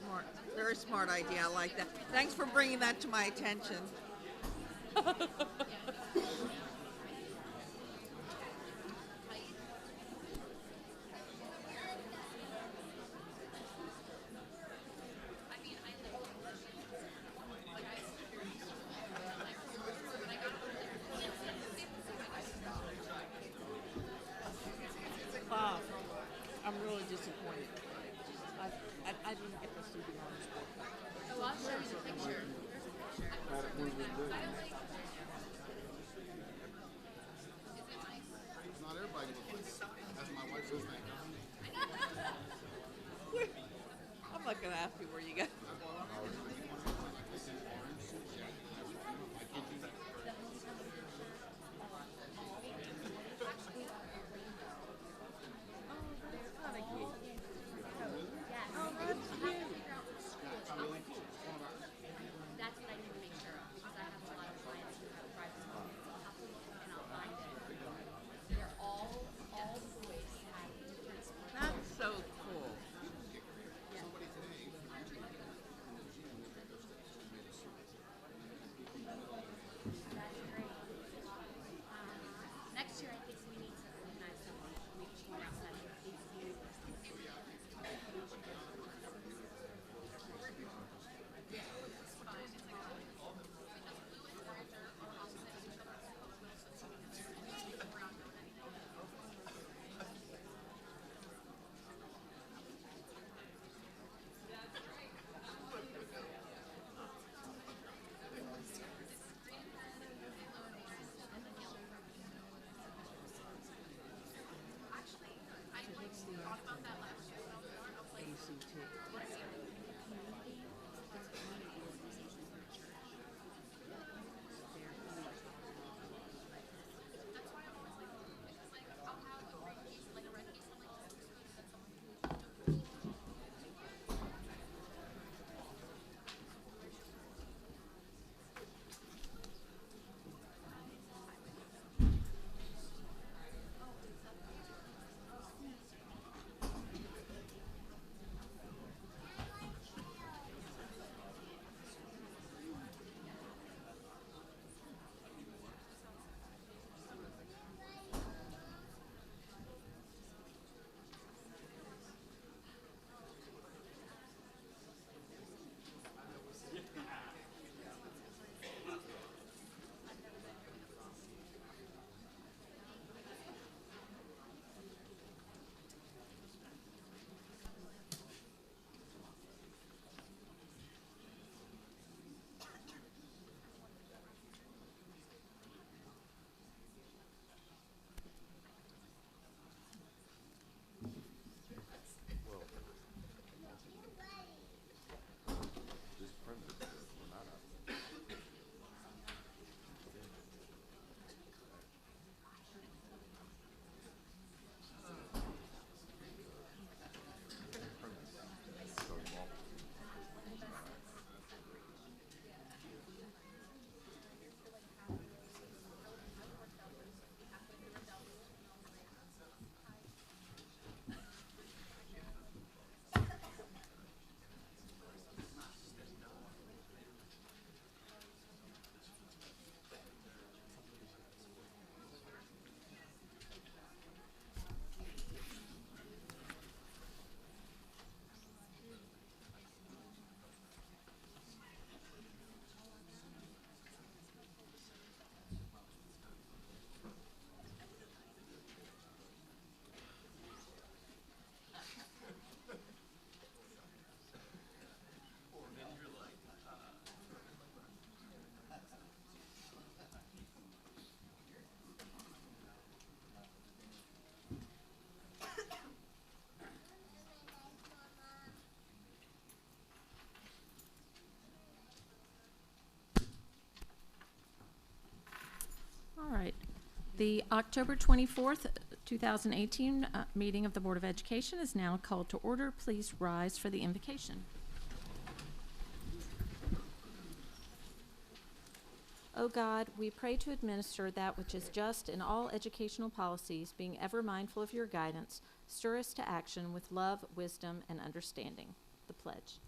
smart. Very smart idea. I like that. Thanks for bringing that to my attention. Wow, I'm really disappointed. I didn't get to see the honors board. Oh, I'll show you the picture. Not everybody looks like it. That's my wife's thing. I'm not gonna ask you where you got. That's what I need to make sure of because I have a lot of clients who have private schools. I'll have to look and I'll find it. They're all boys have different sports. That's so cool. That's great. Next year, I think we need to organize something maybe more outside of these universities. All right. The October 24th, 2018 meeting of the Board of Education is now called to order. Please rise for the invocation. O God, we pray to administer that which is just in all educational policies, being ever mindful of your guidance, stir us to action with love, wisdom, and understanding. The pledge.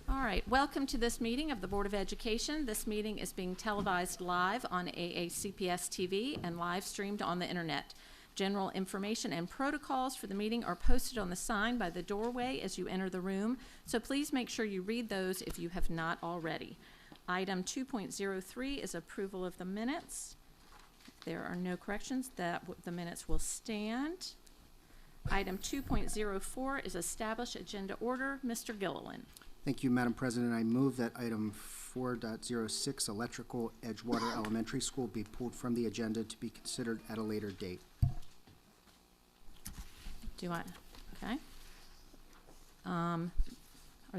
All right, welcome to this meeting of the Board of Education. This meeting is being televised live on AACPS TV and live streamed on the internet. General information and protocols for the meeting are posted on the sign by the doorway as you enter the room, so please make sure you read those if you have not already. Item 2.03 is approval of the minutes. There are no corrections. The minutes will stand. Item 2.04 is establish agenda order. Mr. Gilliland. Thank you, Madam President. I move that item 4.06, Electrical Edgewater Elementary School, be pulled from the agenda to be considered at a later date. Okay. Are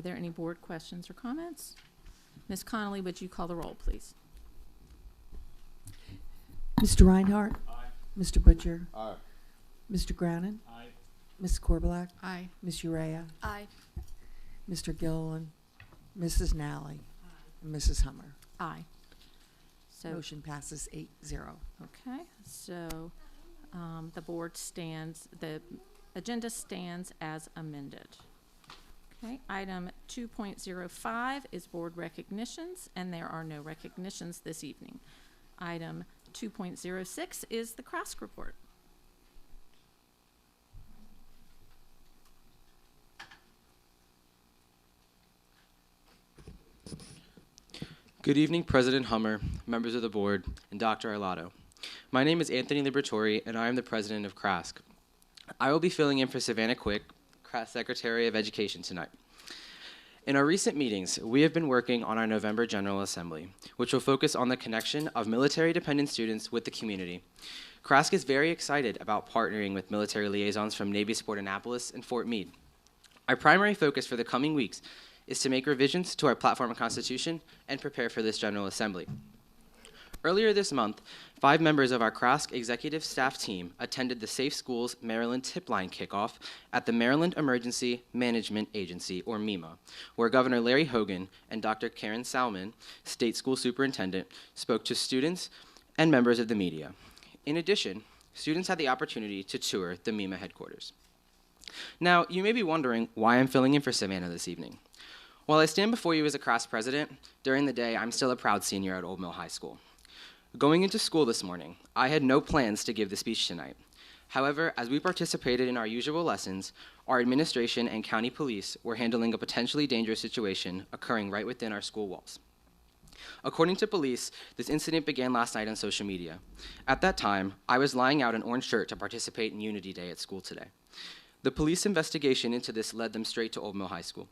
there any board questions or comments? Ms. Connolly, would you call the roll, please? Mr. Reinhardt? Aye. Mr. Butcher? Aye. Mr. Grannon? Aye. Ms. Corbelak? Aye. Ms. Urea? Aye. Mr. Gilliland? Mrs. Nally? And Mrs. Hummer? Aye. So, Motion passes 8-0. okay, so the board stands, the agenda stands as amended. Okay, item 2.05 is board recognitions, and there are no recognitions this evening. Item 2.06 is the CRASC report. Good evening, President Hummer, members of the board, and Dr. Arlotto. My name is Anthony Liberatore, and I am the president of CRASC. I will be filling in for Savannah Quick, CRASC Secretary of Education, tonight. In our recent meetings, we have been working on our November General Assembly, which will focus on the connection of military-dependent students with the community. CRASC is very excited about partnering with military liaisons from Navy Sport Annapolis and Fort Meade. Our primary focus for the coming weeks is to make revisions to our platform and constitution and prepare for this General Assembly. Earlier this month, 5 members of our CRASC executive staff team attended the Safe Schools Maryland Tip Line kickoff at the Maryland Emergency Management Agency, or MEMA, where Governor Larry Hogan and Dr. Karen Salmon, State School Superintendent, spoke to students and members of the media. In addition, students had the opportunity to tour the MEMA headquarters. Now, you may be wondering why I'm filling in for Savannah this evening. While I stand before you as a CRASC president, during the day I'm still a proud senior at Old Mill High School. Going into school this morning, I had no plans to give the speech tonight. However, as we participated in our usual lessons, our administration and county police were handling a potentially dangerous situation occurring right within our school walls. According to police, this incident began last night on social media. At that time, I was lying out an orange shirt to participate in Unity Day at school today. The police investigation into this led them straight to Old Mill High School.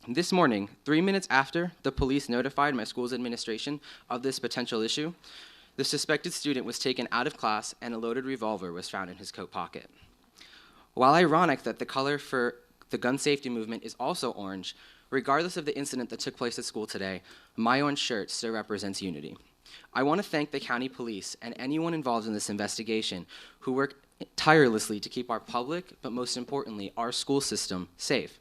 This morning, 3 minutes after the police notified my school's administration of this potential issue, the suspected student was taken out of class and a loaded revolver was found in his coat pocket. While ironic that the color for the gun safety movement is also orange, regardless of the incident that took place at school today, my orange shirt still represents unity. I want to thank the county police and anyone involved in this investigation who worked tirelessly to keep our public, but most importantly, our school system safe.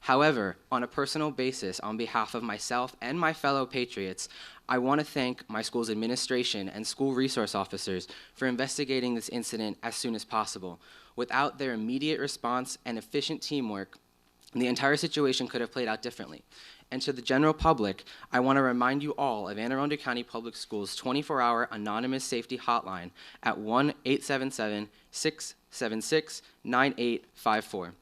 However, on a personal basis, on behalf of myself and my fellow patriots, I want to thank my school's administration and school resource officers for investigating this incident as soon as possible. Without their immediate response and efficient teamwork, the entire situation could have played out differently. And to the general public, I want to remind you all of Anne Arundel County Public Schools' 24-hour anonymous safety hotline at 1-877-676-9854.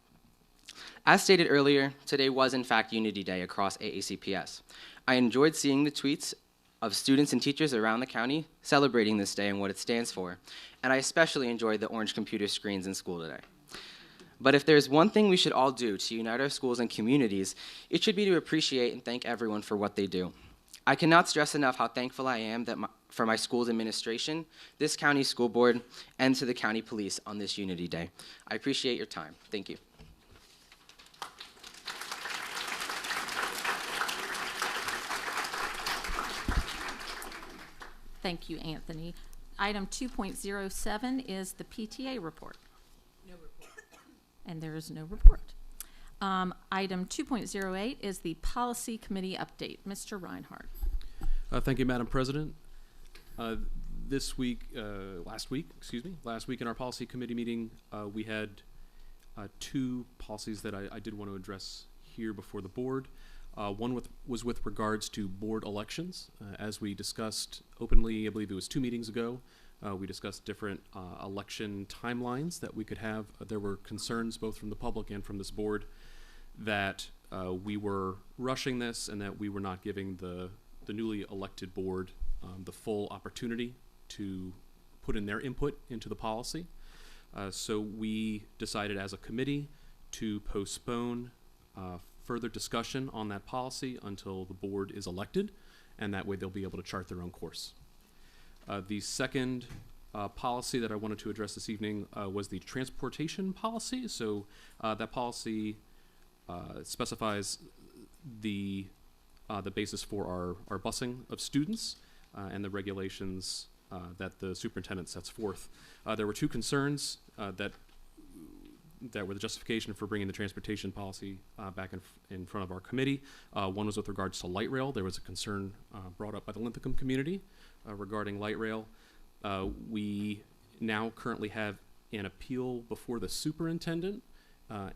As stated earlier, today was in fact Unity Day across AACPS. I enjoyed seeing the tweets of students and teachers around the county celebrating this day and what it stands for, and I especially enjoyed the orange computer screens in school today. But if there's one thing we should all do to unite our schools and communities, it should be to appreciate and thank everyone for what they do. I cannot stress enough how thankful I am for my school's administration, this county school board, and to the county police on this Unity Day. I appreciate your time. Thank you. Thank you, Anthony. Item 2.07 is the PTA report. And there is no report. Item 2.08 is the Policy Committee update. Mr. Reinhardt. Thank you, Madam President. Last week in our Policy Committee meeting, we had two policies that I did want to address here before the board. One was with regards to board elections. As we discussed openly, I believe it was 2 meetings ago, we discussed different election timelines that we could have. There were concerns both from the public and from this board that we were rushing this and that we were not giving the newly elected board the full opportunity to put in their input into the policy. So we decided as a committee to postpone further discussion on that policy until the board is elected, and that way they'll be able to chart their own course. The second policy that I wanted to address this evening was the transportation policy. So that policy specifies the basis for our busing of students and the regulations that the superintendent sets forth. There were 2 concerns that were the justification for bringing the transportation policy back in front of our committee. One was with regards to light rail. There was a concern brought up by the Linthicum community regarding light rail. We now currently have an appeal before the superintendent,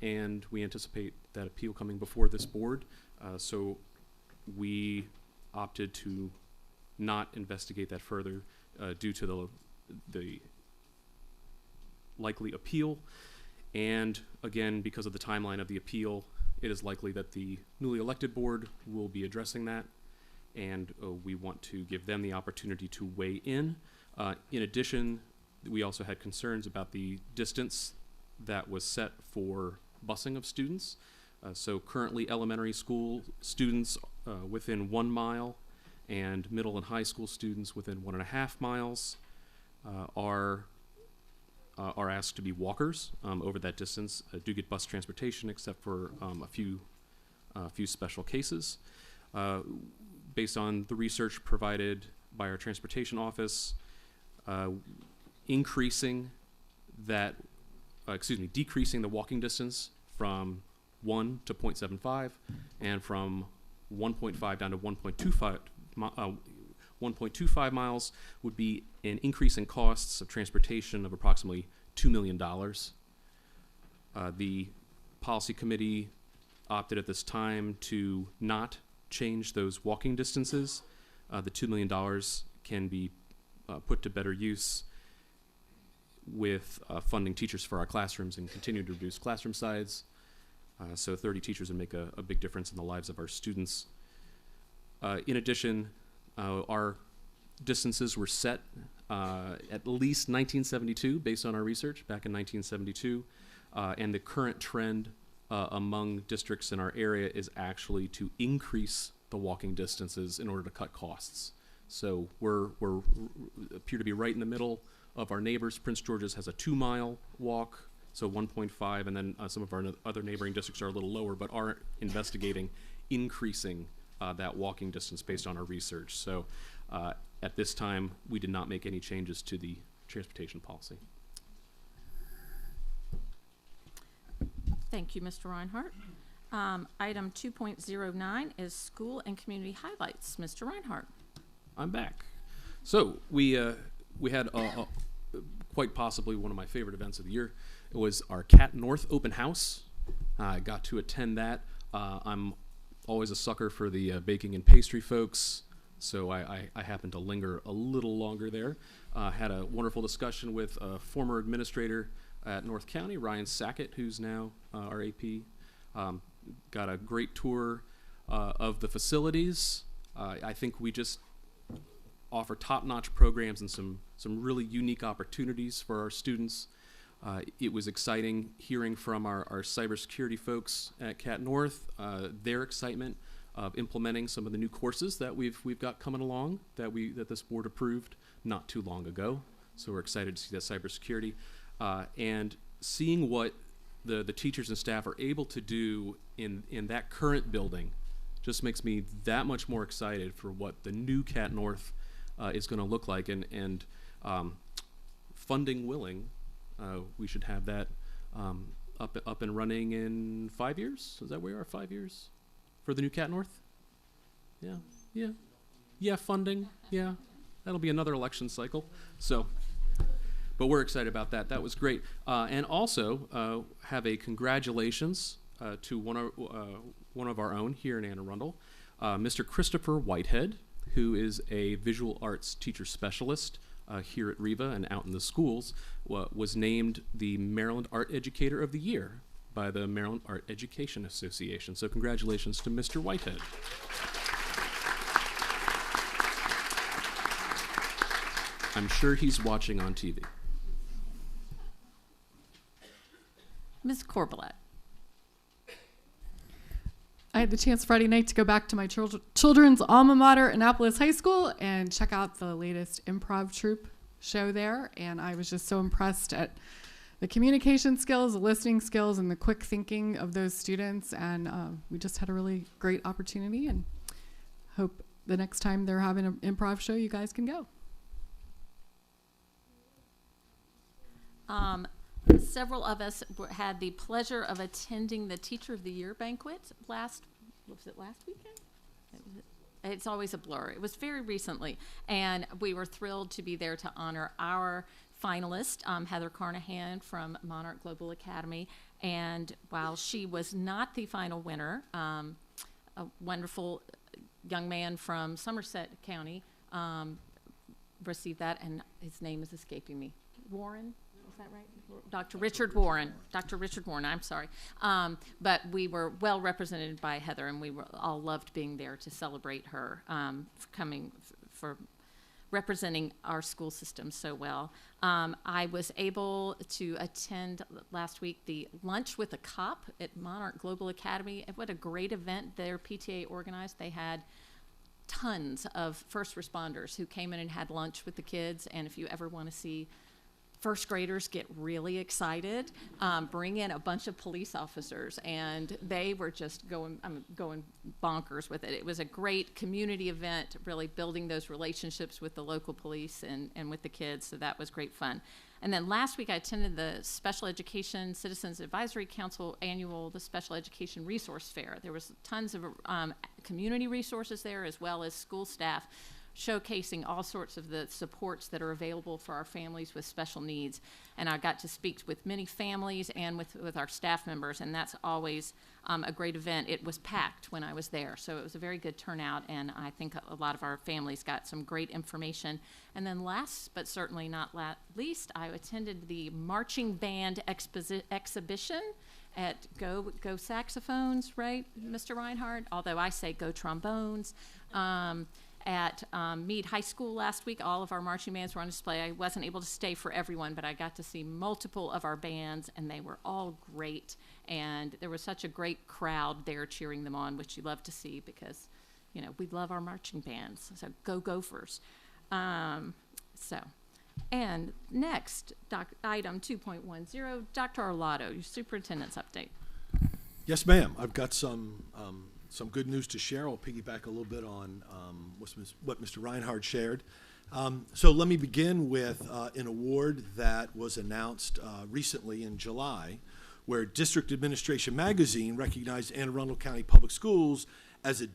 and we anticipate that appeal coming before this board. So we opted to not investigate that further due to the likely appeal. And again, because of the timeline of the appeal, it is likely that the newly elected board will be addressing that, and we want to give them the opportunity to weigh in. In addition, we also had concerns about the distance that was set for busing of students. So currently elementary school students within 1 mile and middle and high school students within 1.5 miles are asked to be walkers over that distance, do get bus transportation except for a few special cases. Based on the research provided by our transportation office, decreasing the walking distance from 1 to 0.75 and from 1.5 down to 1.25 miles would be an increase in costs of transportation of approximately $2 million. The policy committee opted at this time to not change those walking distances. The $2 million can be put to better use with funding teachers for our classrooms and continue to reduce classroom size. So 30 teachers would make a big difference in the lives of our students. In addition, our distances were set at least 1972 based on our research back in 1972, and the current trend among districts in our area is actually to increase the walking distances in order to cut costs. So we're appear to be right in the middle of our neighbors. Prince George's has a 2-mile walk, so 1.5, and then some of our other neighboring districts are a little lower, but are investigating increasing that walking distance based on our research. So at this time, we did not make any changes to the transportation policy. Thank you, Mr. Reinhardt. Item 2.09 is school and community highlights. Mr. Reinhardt. I'm back. So we had quite possibly one of my favorite events of the year. It was our Cat North open house. I got to attend that. I'm always a sucker for the baking and pastry folks, so I happened to linger a little longer there. Had a wonderful discussion with a former administrator at North County, Ryan Sackett, who's now our AP. Got a great tour of the facilities. I think we just offer top-notch programs and some really unique opportunities for our students. It was exciting hearing from our cybersecurity folks at Cat North, their excitement of implementing some of the new courses that we've got coming along that this board approved not too long ago. So we're excited to see that cybersecurity and seeing what the teachers and staff are able to do in that current building just makes me that much more excited for what the new Cat North is going to look like, and funding willing, we should have that up and running in 5 years. Is that where we are? 5 years for the new Cat North? Yeah. Funding. Yeah, that'll be another election cycle. So, but we're excited about that. That was great. And also have a congratulations to one of our own here in Anne Arundel, Mr. Christopher Whitehead, who is a visual arts teacher specialist here at REVA and out in the schools, was named the Maryland Art Educator of the Year by the Maryland Art Education Association. So congratulations to Mr. Whitehead. I'm sure he's watching on TV. Ms. Corbelette. I had the chance Friday night to go back to my children's alma mater, Annapolis High School, and check out the latest improv troupe show there. And I was just so impressed at the communication skills, the listening skills, and the quick thinking of those students. And we just had a really great opportunity, and hope the next time they're having an improv show, you guys can go. Several of us had the pleasure of attending the Teacher of the Year banquet last weekend? It's always a blur. It was very recently, and we were thrilled to be there to honor our finalist, Heather Carnahan from Monarch Global Academy. And while she was not the final winner, a wonderful young man from Somerset County received that, and his name is escaping me. Warren? Is that right? Dr. Richard Warren. Dr. Richard Warren, I'm sorry. But we were well represented by Heather, and we all loved being there to celebrate her for representing our school system so well. I was able to attend last week the Lunch with a Cop at Monarch Global Academy. What a great event their PTA organized. They had tons of first responders who came in and had lunch with the kids, and if you ever want to see first graders get really excited, bring in a bunch of police officers, and they were just going bonkers with it. It was a great community event, really building those relationships with the local police and with the kids, so that was great fun. And then last week I attended the Special Education Citizens Advisory Council the Special Education Resource Fair. There was tons of community resources there, as well as school staff, showcasing all sorts of the supports that are available for our families with special needs. And I got to speak with many families and with our staff members, and that's always a great event. It was packed when I was there, so it was a very good turnout, and I think a lot of our families got some great information. And then last but certainly not least, I attended the marching band exhibition at Go Saxophones, right, Mr. Reinhardt? Although I say Go Trombones. At Meade High School last week, all of our marching bands were on display. I wasn't able to stay for everyone, but I got to see multiple of our bands, and they were all great. And there was such a great crowd there cheering them on, which you love to see because, you know, we love our marching bands. So go Gophers. And next, item 2.10, Dr. Arlotto, your superintendent's update. Yes, ma'am. I've got some good news to share. I'll piggyback a little bit on what Mr. Reinhardt shared. So let me begin with an award that was announced recently in July, where District Administration Magazine recognized Anne Arundel County Public Schools as a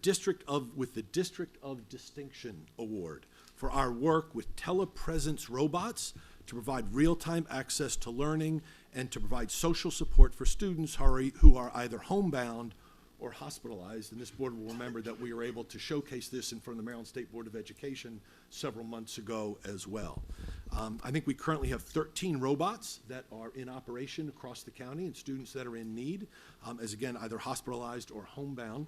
with the District of Distinction Award for our work with telepresence robots to provide real-time access to learning and to provide social support for students who are either homebound or hospitalized. And this board will remember that we were able to showcase this in front of the Maryland State Board of Education several months ago as well. I think we currently have 13 robots that are in operation across the county, and students that are in need, as again, either hospitalized or homebound.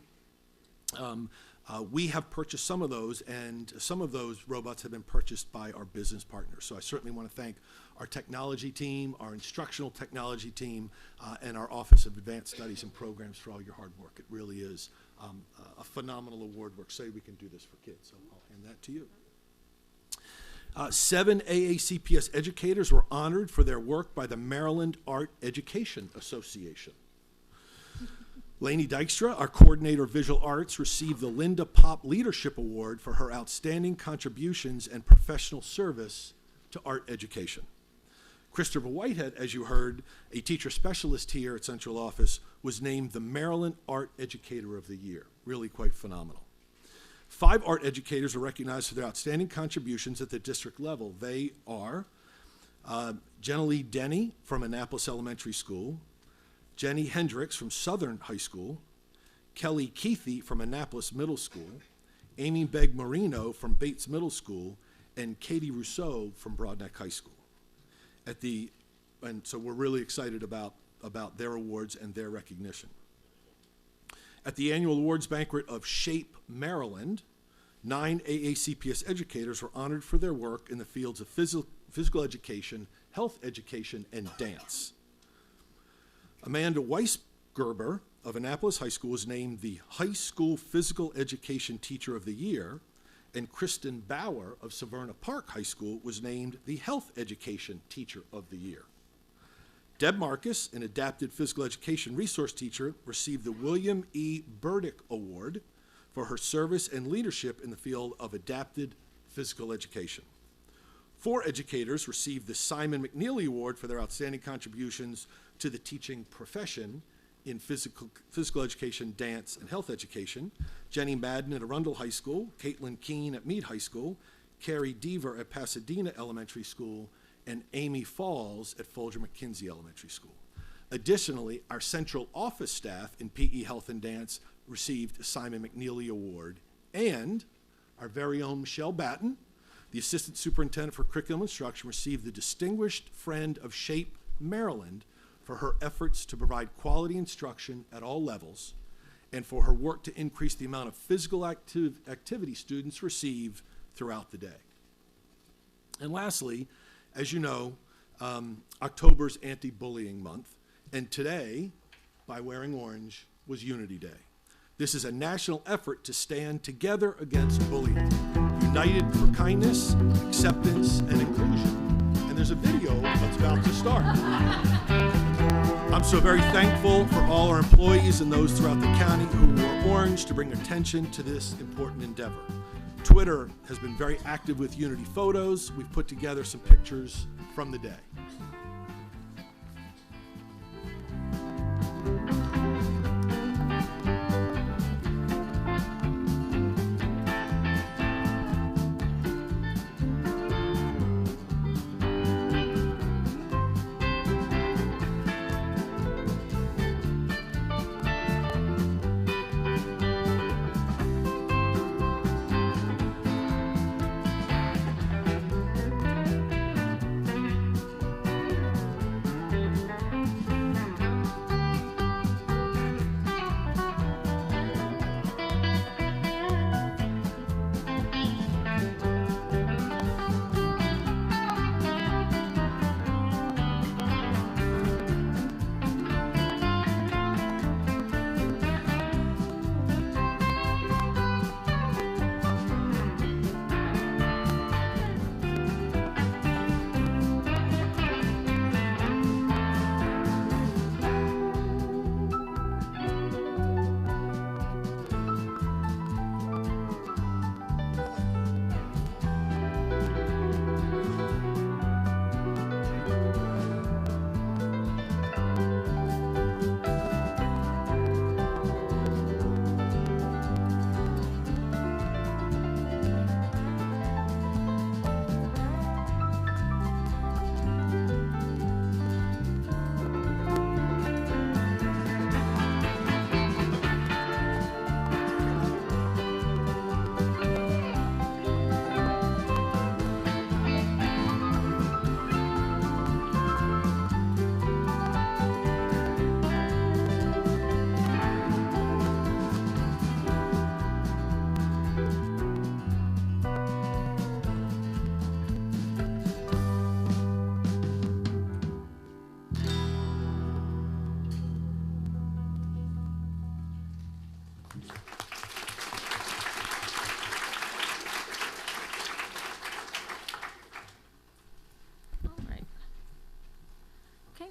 We have purchased some of those, and some of those robots have been purchased by our business partners. So I certainly want to thank our technology team, our instructional technology team, and our Office of Advanced Studies and Programs for all your hard work. It really is a phenomenal award. We're excited we can do this for kids, so I'll hand that to you. 7 AACPS educators were honored for their work by the Maryland Art Education Association. Lainey Dykstra, our coordinator of visual arts, received the Linda Pop Leadership Award for her outstanding contributions and professional service to art education. Christopher Whitehead, as you heard, a teacher specialist here at Central Office, was named the Maryland Art Educator of the Year. Really quite phenomenal. 5 art educators are recognized for their outstanding contributions at the district level. They are Jenna Lee Denny from Annapolis Elementary School, Jenny Hendricks from Southern High School, Kelly Keithy from Annapolis Middle School, Amy Begg Marino from Bates Middle School, and Katie Rousseau from Broadneck High School. And so we're really excited about their awards and their recognition. At the annual awards banquet of SHAPE Maryland, 9 AACPS educators were honored for their work in the fields of physical education, health education, and dance. Amanda Weisgerber of Annapolis High School was named the High School Physical Education Teacher of the Year, and Kristen Bauer of Severna Park High School was named the Health Education Teacher of the Year. Deb Marcus, an adapted physical education resource teacher, received the William E. Burdick Award for her service and leadership in the field of adapted physical education. 4 educators received the Simon McNeely Award for their outstanding contributions to the teaching profession in physical education, dance, and health education. Jenny Madden at Arundel High School, Caitlin Keene at Meade High School, Carrie Deaver at Pasadena Elementary School, and Amy Falls at Folger McKinsey Elementary School. Additionally, our central office staff in PE Health and Dance received a Simon McNeely Award, and our very own Michelle Batten, the Assistant Superintendent for Curriculum Instruction, received the Distinguished Friend of SHAPE Maryland for her efforts to provide quality instruction at all levels and for her work to increase the amount of physical activity students receive throughout the day. And lastly, as you know, October's Anti-Bullying Month, and today, by wearing orange, was Unity Day. This is a national effort to stand together against bullying, united for kindness, acceptance, and inclusion. And there's a video that's about to start. I'm so very thankful for all our employees and those throughout the county who wore orange to bring attention to this important endeavor. Twitter has been very active with Unity photos. We've put together some pictures from the day.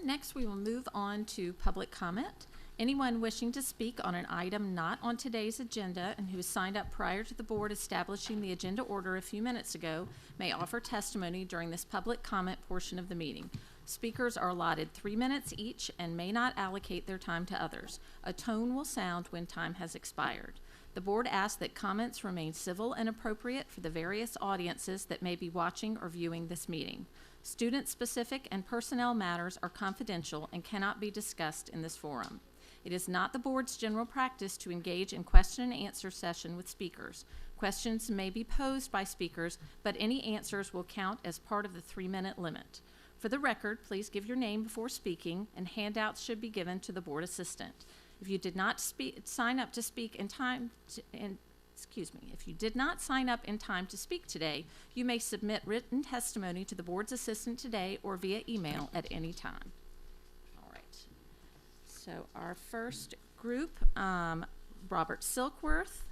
Next, we will move on to public comment. Anyone wishing to speak on an item not on today's agenda and who has signed up prior to the board establishing the agenda order a few minutes ago may offer testimony during this public comment portion of the meeting. Speakers are allotted 3 minutes each and may not allocate their time to others. A tone will sound when time has expired. The board asks that comments remain civil and appropriate for the various audiences that may be watching or viewing this meeting. Student-specific and personnel matters are confidential and cannot be discussed in this forum. It is not the board's general practice to engage in question and answer session with speakers. Questions may be posed by speakers, but any answers will count as part of the 3-minute limit. For the record, please give your name before speaking, and handouts should be given to the board assistant. If you did not sign up to speak in time, if you did not sign up in time to speak today, you may submit written testimony to the board's assistant today or via email at any time. All right. So our first group, Robert Silkworth,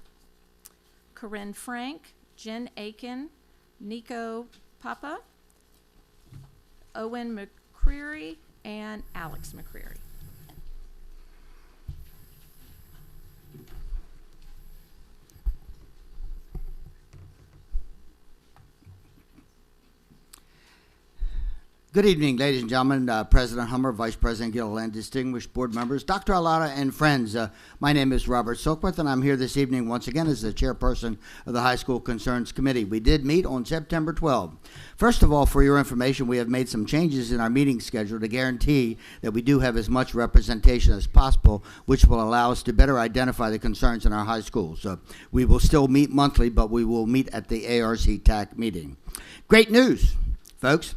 Corinne Frank, Jen Aiken, Nico Papa, Owen McCreary, and Alex McCreary. Good evening, ladies and gentlemen, President Hummer, Vice President Gill, and distinguished board members, Dr. Alada, and friends. My name is Robert Silkworth, and I'm here this evening once again as the chairperson of the High School Concerns Committee. We did meet on September 12. First of all, for your information, we have made some changes in our meeting schedule to guarantee that we do have as much representation as possible, which will allow us to better identify the concerns in our high schools. We will still meet monthly, but we will meet at the ARC TAC meeting. Great news, folks.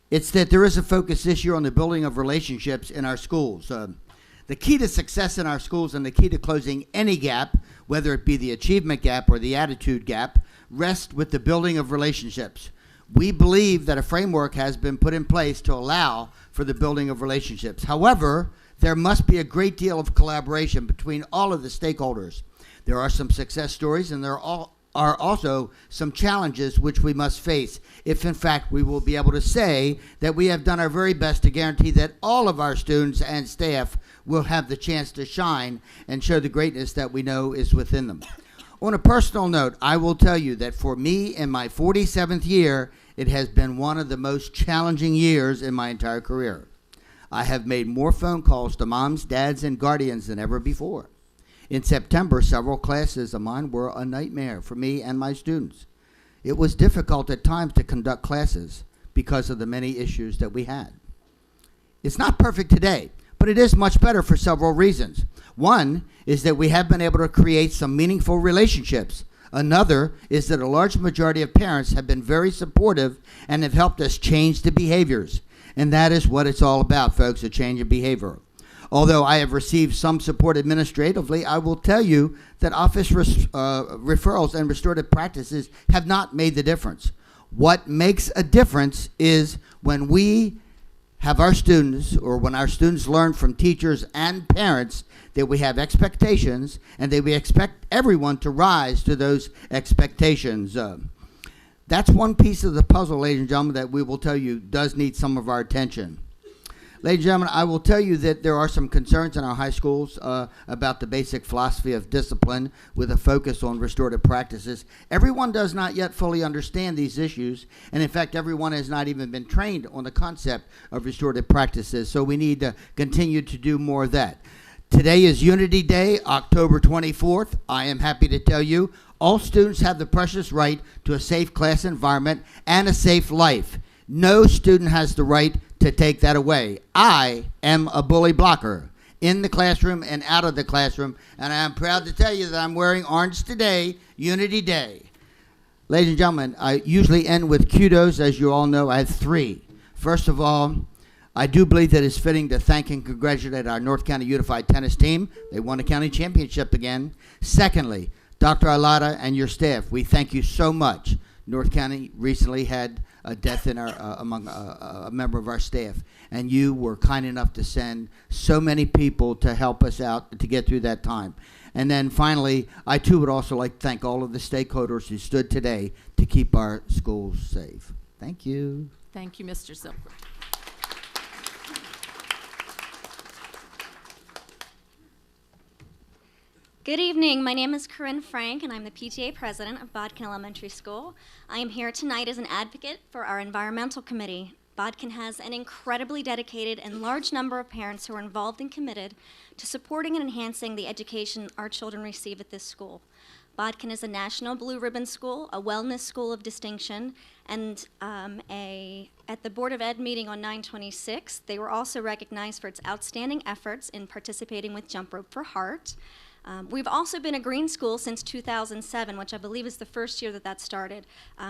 It's that there is a focus this year on the building of relationships in our schools. The key to success in our schools and the key to closing any gap, whether it be the achievement gap or the attitude gap, rests with the building of relationships. We believe that a framework has been put in place to allow for the building of relationships. However, there must be a great deal of collaboration between all of the stakeholders. There are some success stories, and there are also some challenges which we must face if, in fact, we will be able to say that we have done our very best to guarantee that all of our students and staff will have the chance to shine and show the greatness that we know is within them. On a personal note, I will tell you that for me, in my 47th year, it has been one of the most challenging years in my entire career. I have made more phone calls to moms, dads, and guardians than ever before. In September, several classes of mine were a nightmare for me and my students. It was difficult at times to conduct classes because of the many issues that we had. It's not perfect today, but it is much better for several reasons. One is that we have been able to create some meaningful relationships. Another is that a large majority of parents have been very supportive and have helped us change the behaviors. And that is what it's all about, folks, a change of behavior. Although I have received some support administratively, I will tell you that office referrals and restorative practices have not made the difference. What makes a difference is when we have our students, or when our students learn from teachers and parents that we have expectations and that we expect everyone to rise to those expectations. That's one piece of the puzzle, ladies and gentlemen, that we will tell you does need some of our attention. Ladies and gentlemen, I will tell you that there are some concerns in our high schools about the basic philosophy of discipline with a focus on restorative practices. Everyone does not yet fully understand these issues, and in fact, everyone has not even been trained on the concept of restorative practices, so we need to continue to do more of that. Today is Unity Day, October 24th. I am happy to tell you all students have the precious right to a safe class environment and a safe life. No student has the right to take that away. I am a bully blocker in the classroom and out of the classroom, and I am proud to tell you that I'm wearing orange today, Unity Day. Ladies and gentlemen, I usually end with kudos. As you all know, I have 3. First of all, I do believe that it's fitting to thank and congratulate our North County Unified Tennis team. They won the county championship again. Secondly, Dr. Alada and your staff, we thank you so much. North County recently had a death in among a member of our staff, and you were kind enough to send so many people to help us out to get through that time. And then finally, I too would also like to thank all of the stakeholders who stood today to keep our schools safe. Thank you. Thank you, Mr. Silkworth. Good evening. My name is Corinne Frank, and I'm the PTA president of Bodkin Elementary School. I am here tonight as an advocate for our environmental committee. Bodkin has an incredibly dedicated and large number of parents who are involved and committed to supporting and enhancing the education our children receive at this school. Bodkin is a National Blue Ribbon School, a wellness school of distinction, and at the Board of Ed meeting on 9/26, they were also recognized for its outstanding efforts in participating with Jump Rope for Heart. We've also been a green school since 2007, which I believe is the first year that started.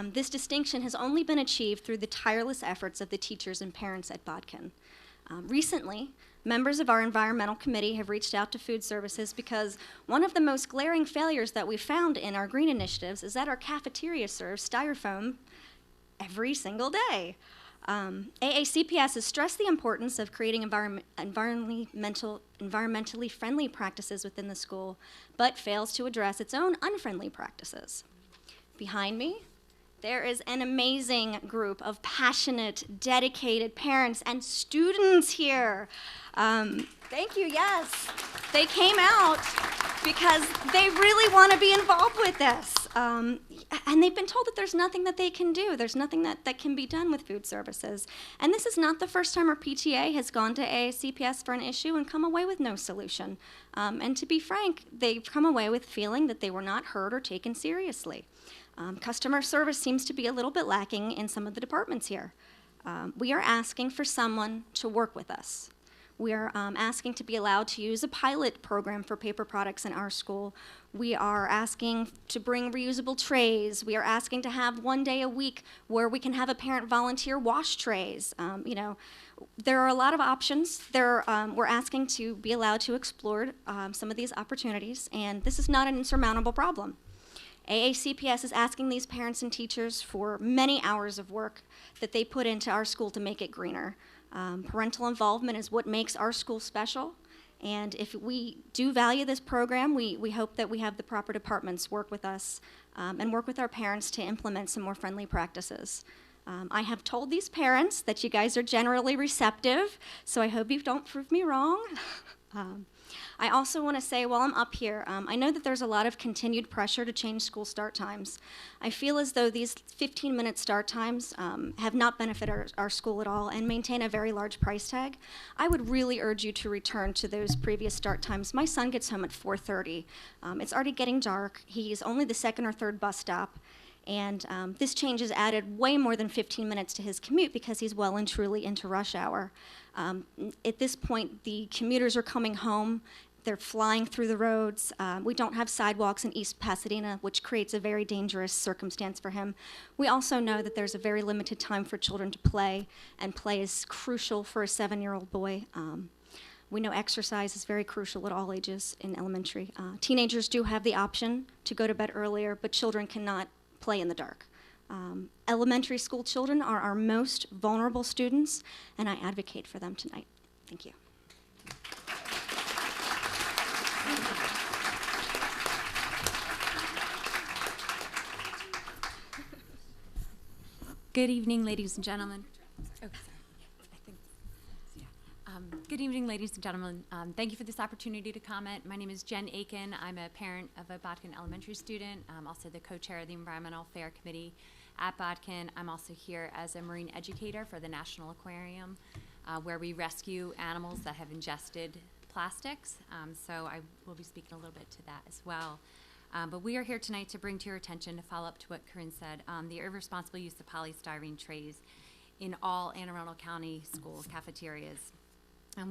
This distinction has only been achieved through the tireless efforts of the teachers and parents at Bodkin. Recently, members of our environmental committee have reached out to food services because one of the most glaring failures that we found in our green initiatives is that our cafeteria serves styrofoam every single day. AACPS has stressed the importance of creating environmentally friendly practices within the school, but fails to address its own unfriendly practices. Behind me, there is an amazing group of passionate, dedicated parents and students here. Thank you, yes. They came out because they really want to be involved with this. And they've been told that there's nothing that they can do. There's nothing that can be done with food services. And this is not the first time our PTA has gone to AACPS for an issue and come away with no solution. And to be frank, they've come away with feeling that they were not heard or taken seriously. Customer service seems to be a little bit lacking in some of the departments here. We are asking for someone to work with us. We are asking to be allowed to use a pilot program for paper products in our school. We are asking to bring reusable trays. We are asking to have one day a week where we can have a parent volunteer wash trays. There are a lot of options. We're asking to be allowed to explore some of these opportunities, and this is not an insurmountable problem. AACPS is asking these parents and teachers for many hours of work that they put into our school to make it greener. Parental involvement is what makes our school special, and if we do value this program, we hope that we have the proper departments work with us and work with our parents to implement some more friendly practices. I have told these parents that you guys are generally receptive, so I hope you don't prove me wrong. I also want to say while I'm up here, I know that there's a lot of continued pressure to change school start times. I feel as though these 15-minute start times have not benefited our school at all and maintain a very large price tag. I would really urge you to return to those previous start times. My son gets home at 4:30. It's already getting dark. He's only the second or third bus stop. And this change has added way more than 15 minutes to his commute because he's well and truly into rush hour. At this point, the commuters are coming home. They're flying through the roads. We don't have sidewalks in East Pasadena, which creates a very dangerous circumstance for him. We also know that there's a very limited time for children to play, and play is crucial for a 7-year-old boy. We know exercise is very crucial at all ages in elementary. Teenagers do have the option to go to bed earlier, but children cannot play in the dark. Elementary school children are our most vulnerable students, and I advocate for them tonight. Thank you. Good evening, ladies and gentlemen. Good evening, ladies and gentlemen. Thank you for this opportunity to comment. My name is Jen Aiken. I'm a parent of a Bodkin Elementary student. I'm also the co-chair of the Environmental Fair Committee at Bodkin. I'm also here as a marine educator for the National Aquarium, where we rescue animals that have ingested plastics. So I will be speaking a little bit to that as well. But we are here tonight to bring to your attention, to follow up to what Corinne said, the irresponsible use of polystyrene trays in all Anne Arundel County school cafeterias.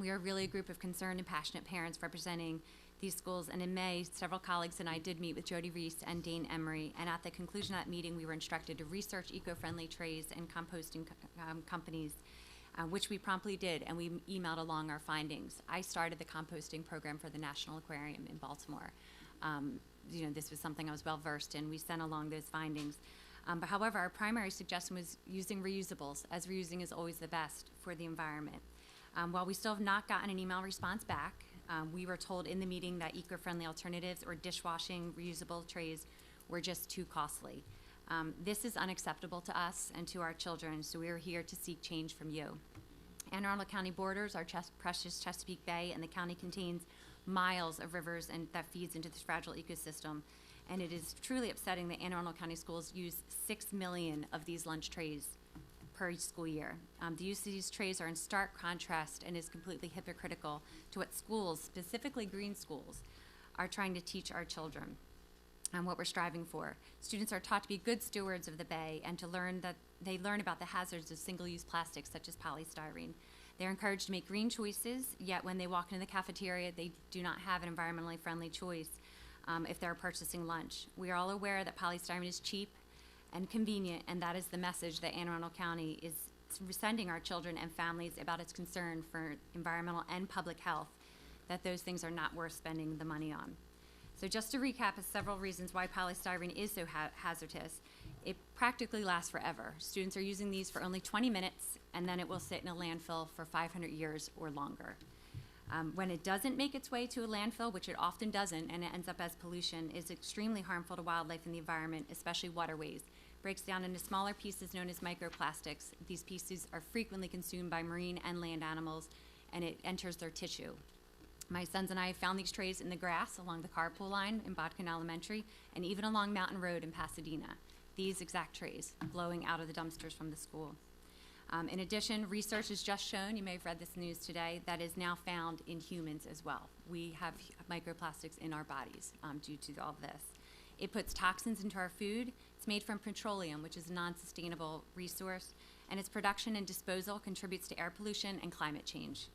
We are really a group of concerned and passionate parents representing these schools. And in May, several colleagues and I did meet with Jody Reese and Dane Emery. And at the conclusion of that meeting, we were instructed to research eco-friendly trays and composting companies, which we promptly did, and we emailed along our findings. I started the composting program for the National Aquarium in Baltimore. This was something I was well versed in. We sent along those findings. But however, our primary suggestion was using reusables, as reusing is always the best for the environment. While we still have not gotten an email response back, we were told in the meeting that eco-friendly alternatives or dishwashing reusable trays were just too costly. This is unacceptable to us and to our children, so we are here to seek change from you. Anne Arundel County borders our precious Chesapeake Bay, and the county contains miles of rivers and that feeds into this fragile ecosystem. And it is truly upsetting that Anne Arundel County schools use 6 million of these lunch trays per school year. The use of these trays are in stark contrast and is completely hypocritical to what schools, specifically green schools, are trying to teach our children and what we're striving for. Students are taught to be good stewards of the bay and to learn that they learn about the hazards of single-use plastics such as polystyrene. They're encouraged to make green choices, yet when they walk into the cafeteria, they do not have an environmentally friendly choice if they're purchasing lunch. We are all aware that polystyrene is cheap and convenient, and that is the message that Anne Arundel County is sending our children and families about its concern for environmental and public health, that those things are not worth spending the money on. So just to recap several reasons why polystyrene is so hazardous. It practically lasts forever. Students are using these for only 20 minutes, and then it will sit in a landfill for 500 years or longer. When it doesn't make its way to a landfill, which it often doesn't, and it ends up as pollution, is extremely harmful to wildlife and the environment, especially waterways. Breaks down into smaller pieces known as microplastics. These pieces are frequently consumed by marine and land animals, and it enters their tissue. My sons and I have found these trays in the grass along the carpool line in Bodkin Elementary, and even along Mountain Road in Pasadena. These exact trays blowing out of the dumpsters from the school. In addition, research has just shown, you may have read this news today, that is now found in humans as well. We have microplastics in our bodies due to all of this. It puts toxins into our food. It's made from petroleum, which is a non-sustainable resource, and its production and disposal contributes to air pollution and climate change.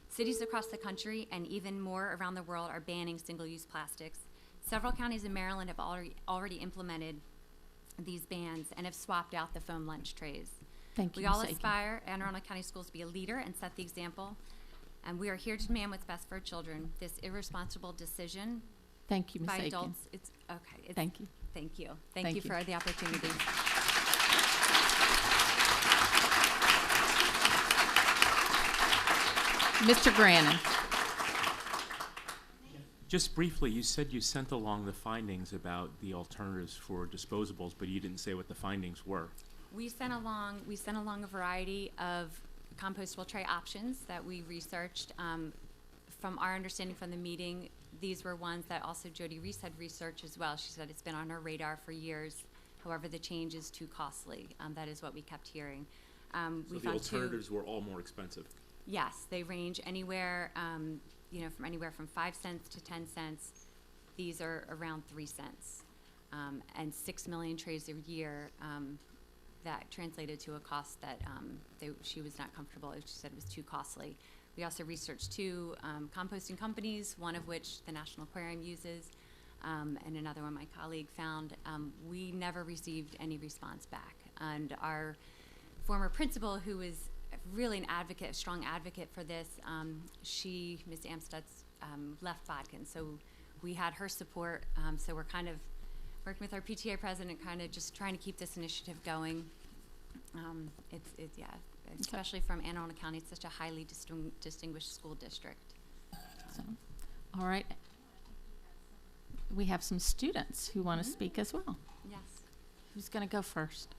Cities across the country and even more around the world are banning single-use plastics. Several counties in Maryland have already implemented these bans and have swapped out the foam lunch trays. Thank you, We all Ms. Aiken. aspire Anne Arundel County Schools to be a leader and set the example, and we are here to demand what's best for our children. This irresponsible decision Thank you, Ms. by Aiken. adults, it's okay. Thank you. Thank you. Thank Thank you you. for the opportunity. Mr. Brannon. Just briefly, you said you sent along the findings about the alternatives for disposables, but you didn't say what the findings were. We sent along a variety of compostable tray options that we researched. From our understanding from the meeting, these were ones that also Jody Reese had researched as well. She said it's been on her radar for years. However, the change is too costly. That is what we kept hearing. So the alternatives were all more expensive. Yes, they range anywhere, from anywhere from 5 cents to 10 cents. These are around 3 cents. And 6 million trays a year, that translated to a cost that she was not comfortable. She said it was too costly. We also researched 2 composting companies, one of which the National Aquarium uses, and another one my colleague found. We never received any response back. And our former principal, who was really an advocate, a strong advocate for this, Ms. Amstutz, left Bodkin. So we had her support. So we're kind of working with our PTA president, kind of just trying to keep this initiative going. Especially from Anne Arundel County, it's such a highly distinguished school district. So, all right. We have some students who want to speak as well. Yes. Who's going to go first?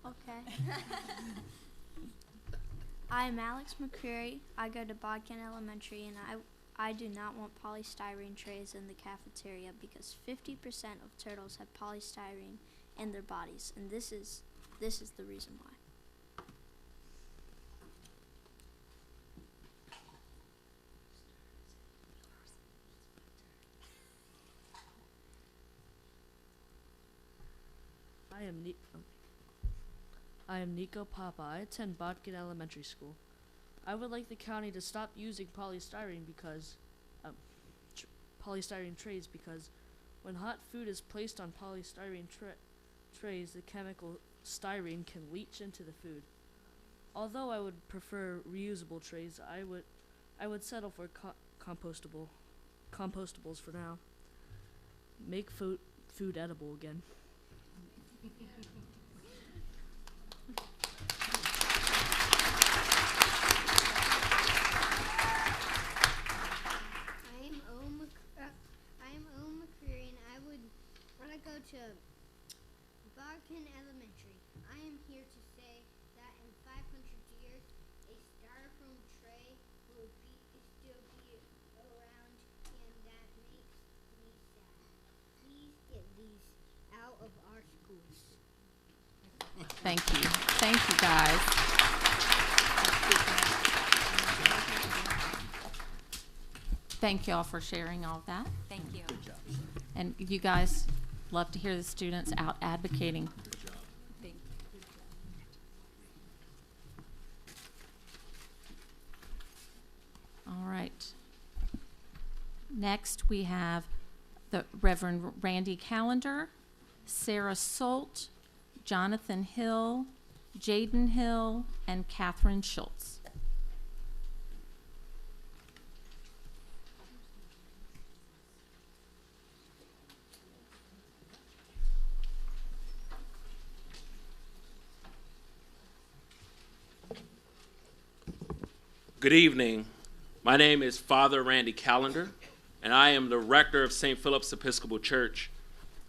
Okay. I'm Alex McCreary. I go to Bodkin Elementary, and I do not want polystyrene trays in the cafeteria because 50% of turtles have polystyrene in their bodies, and this is the reason why. I am Nico Papa. I attend Bodkin Elementary School. I would like the county to stop using polystyrene trays because when hot food is placed on polystyrene trays, the chemical styrene can leach into the food. Although I would prefer reusable trays, I would settle for compostables for now. Make food edible again. I am Owen McCreary, and I would want to go to Bodkin Elementary. I am here to say that in 500 years, a styrofoam tray will still be Thank you. Thank you, guys. Thank y'all for sharing all of that. Thank you. And you guys love to hear the students out advocating. Thank you. All right. Next, we have the Reverend Randy Callender, Sarah Solt, Jonathan Hill, Jaden Hill, and Catherine Schultz. Good evening. My name is Father Randy Callender, and I am the rector of St. Philip's Episcopal Church.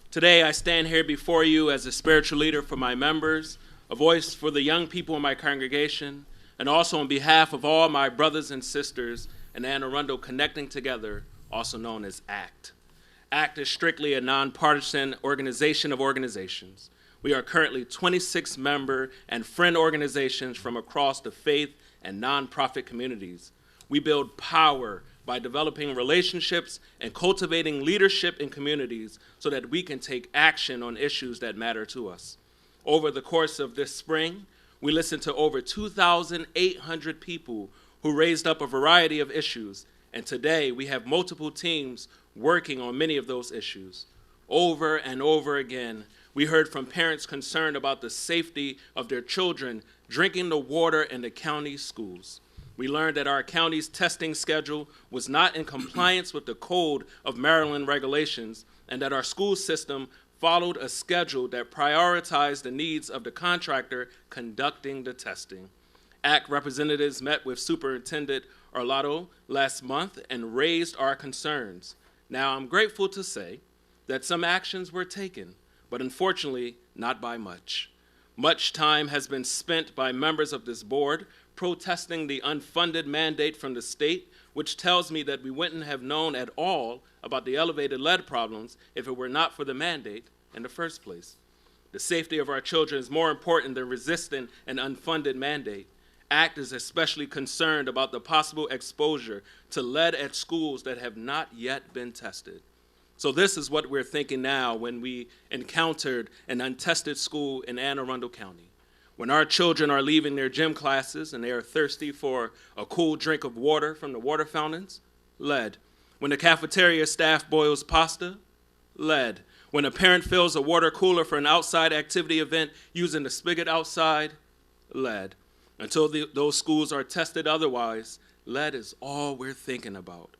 Today, I stand here before you as a spiritual leader for my members, a voice for the young people in my congregation, and also on behalf of all my brothers and sisters in Anne Arundel Connecting Together, also known as ACT. ACT is strictly a nonpartisan organization of organizations. We are currently 26 member and friend organizations from across the faith and nonprofit communities. We build power by developing relationships and cultivating leadership in communities so that we can take action on issues that matter to us. Over the course of this spring, we listened to over 2,800 people who raised up a variety of issues, and today we have multiple teams working on many of those issues. Over and over again, we heard from parents concerned about the safety of their children drinking the water in the county schools. We learned that our county's testing schedule was not in compliance with the Code of Maryland regulations, and that our school system followed a schedule that prioritized the needs of the contractor conducting the testing. ACT representatives met with Superintendent Arlotto last month and raised our concerns. Now, I'm grateful to say that some actions were taken, but unfortunately, not by much. Much time has been spent by members of this board protesting the unfunded mandate from the state, which tells me that we wouldn't have known at all about the elevated lead problems if it were not for the mandate in the first place. The safety of our children is more important than resisting an unfunded mandate. ACT is especially concerned about the possible exposure to lead at schools that have not yet been tested. So this is what we're thinking now when we encountered an untested school in Anne Arundel County. When our children are leaving their gym classes and they are thirsty for a cool drink of water from the water fountains, lead. When the cafeteria staff boils pasta, lead. When a parent fills a water cooler for an outside activity event using the spigot outside, lead. Until those schools are tested otherwise, lead is all we're thinking about.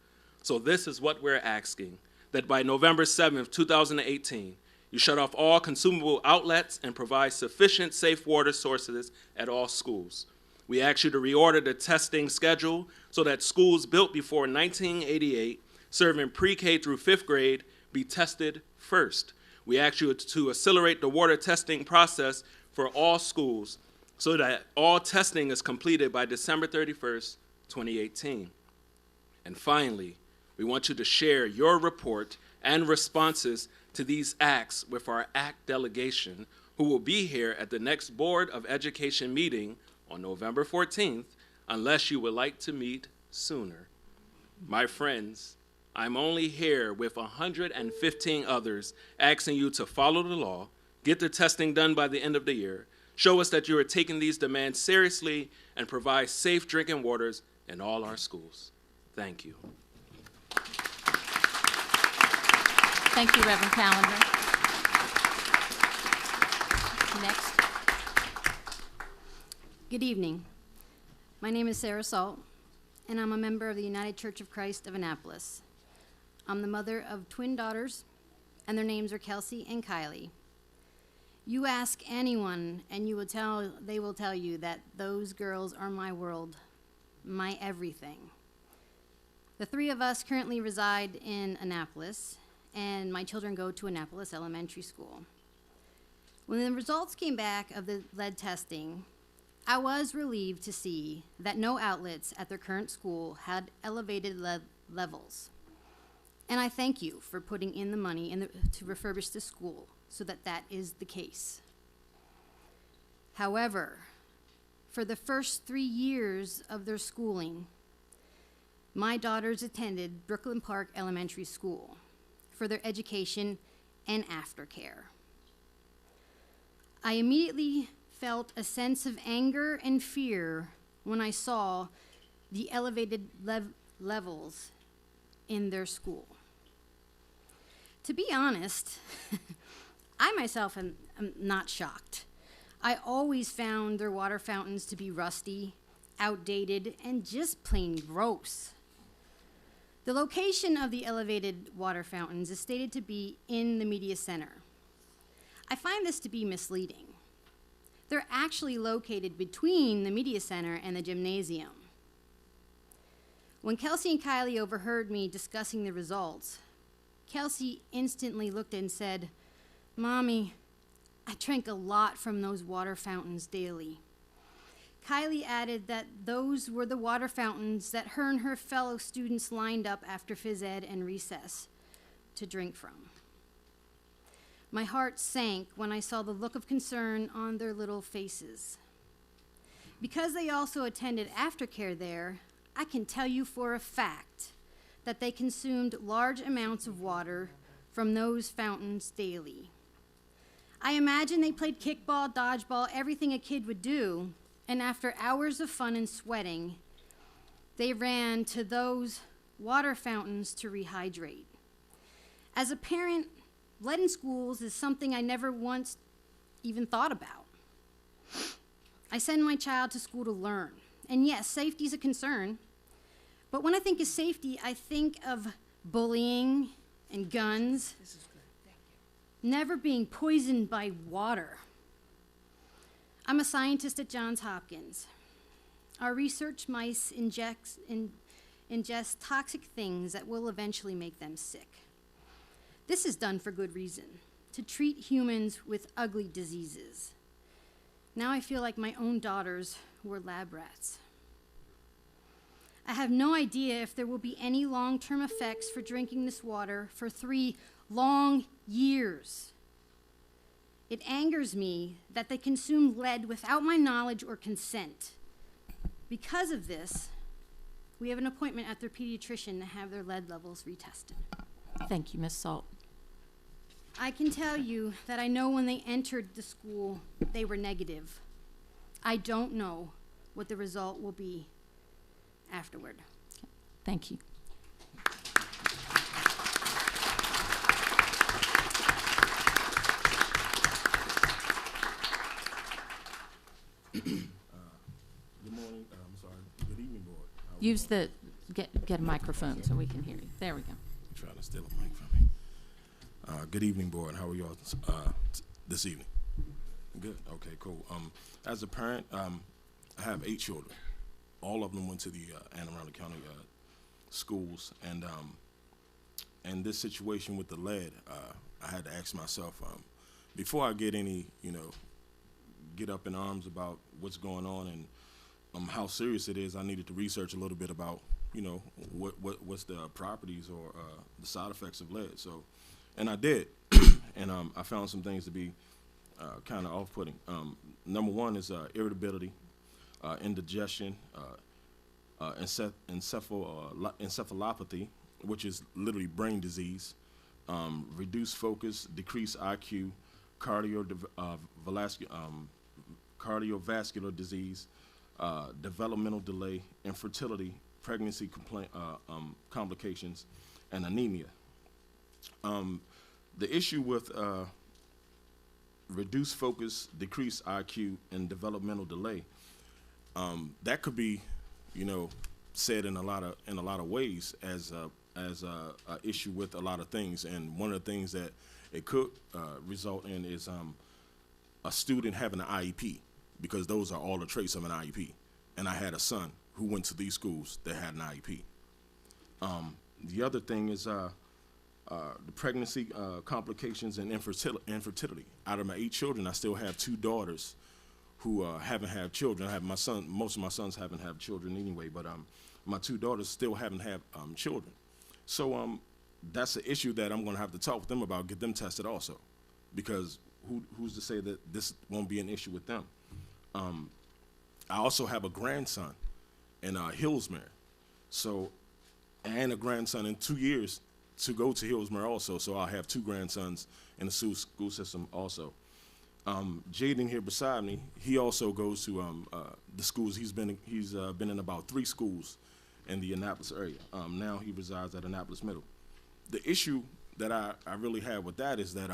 So this is what we're asking, that by November 7th, 2018, you shut off all consumable outlets and provide sufficient safe water sources at all schools. We ask you to reorder the testing schedule so that schools built before 1988, serving pre-K through 5th grade, be tested first. We ask you to accelerate the water testing process for all schools so that all testing is completed by December 31st, 2018. And finally, we want you to share your report and responses to these acts with our ACT delegation, who will be here at the next Board of Education meeting on November 14th, unless you would like to meet sooner. My friends, I'm only here with 115 others asking you to follow the law, get the testing done by the end of the year, show us that you are taking these demands seriously, and provide safe drinking waters in all our schools. Thank you. Thank you, Reverend Callender. Next. Good evening. My name is Sarah Salt, and I'm a member of the United Church of Christ of Annapolis. I'm the mother of twin daughters, and their names are Kelsey and Kylie. You ask anyone, and they will tell you that those girls are my world, my everything. The three of us currently reside in Annapolis, and my children go to Annapolis Elementary School. When the results came back of the lead testing, I was relieved to see that no outlets at their current school had elevated lead levels. And I thank you for putting in the money to refurbish the school so that that is the case. However, for the first 3 years of their schooling, my daughters attended Brooklyn Park Elementary School for their education and aftercare. I immediately felt a sense of anger and fear when I saw the elevated levels in their school. To be honest, I myself am not shocked. I always found their water fountains to be rusty, outdated, and just plain gross. The location of the elevated water fountains is stated to be in the media center. I find this to be misleading. They're actually located between the media center and the gymnasium. When Kelsey and Kylie overheard me discussing the results, Kelsey instantly looked and said, "Mommy, I drank a lot from those water fountains daily." Kylie added that those were the water fountains that her and her fellow students lined up after phys ed and recess to drink from. My heart sank when I saw the look of concern on their little faces. Because they also attended aftercare there, I can tell you for a fact that they consumed large amounts of water from those fountains daily. I imagine they played kickball, dodgeball, everything a kid would do, and after hours of fun and sweating, they ran to those water fountains to rehydrate. As a parent, lead in schools is something I never once even thought about. I send my child to school to learn, and yes, safety is a concern, but when I think of safety, I think of bullying and guns, never being poisoned by water. I'm a scientist at Johns Hopkins. Our research mice ingest toxic things that will eventually make them sick. This is done for good reason, to treat humans with ugly diseases. Now I feel like my own daughters were lab rats. I have no idea if there will be any long-term effects for drinking this water for 3 long years. It angers me that they consumed lead without my knowledge or consent. Because of this, we have an appointment at their pediatrician to have their lead levels retested. Thank you, Ms. Salt. I can tell you that I know when they entered the school, they were negative. I don't know what the result will be afterward. Thank you. Good morning. I'm sorry. Good evening, board. Use the, get a microphone so we can hear you. There we go. Trying to steal a mic from me. Good evening, board. How are y'all this evening? Good. Okay, cool. As a parent, I have 8 children. All of them went to the Anne Arundel County schools, and this situation with the lead, I had to ask myself, before I get any, get up in arms about what's going on and how serious it is, I needed to research a little bit about, what's the properties or the side effects of lead. So, and I did, and I found some things to be kind of off-putting. Number one is irritability, indigestion, encephalopathy, which is literally brain disease, reduced focus, decreased IQ, cardiovascular disease, developmental delay, infertility, pregnancy complications, and anemia. The issue with reduced focus, decreased IQ, and developmental delay, that could be, said in a lot of ways as a issue with a lot of things. And one of the things that it could result in is a student having an IEP, because those are all the traits of an IEP. And I had a son who went to these schools that had an IEP. The other thing is the pregnancy complications and infertility. Out of my 8 children, I still have 2 daughters who haven't had children. I have my son. Most of my sons haven't had children anyway, but my 2 daughters still haven't had children. So that's an issue that I'm going to have to talk with them about, get them tested also, because who's to say that this won't be an issue with them? I also have a grandson in Hillsmere, so, and a grandson in 2 years to go to Hillsmere also, so I'll have 2 grandsons in the school system also. Jaden here beside me, he also goes to the schools. He's been in about 3 schools in the Annapolis area. Now he resides at Annapolis Middle. The issue that I really have with that is that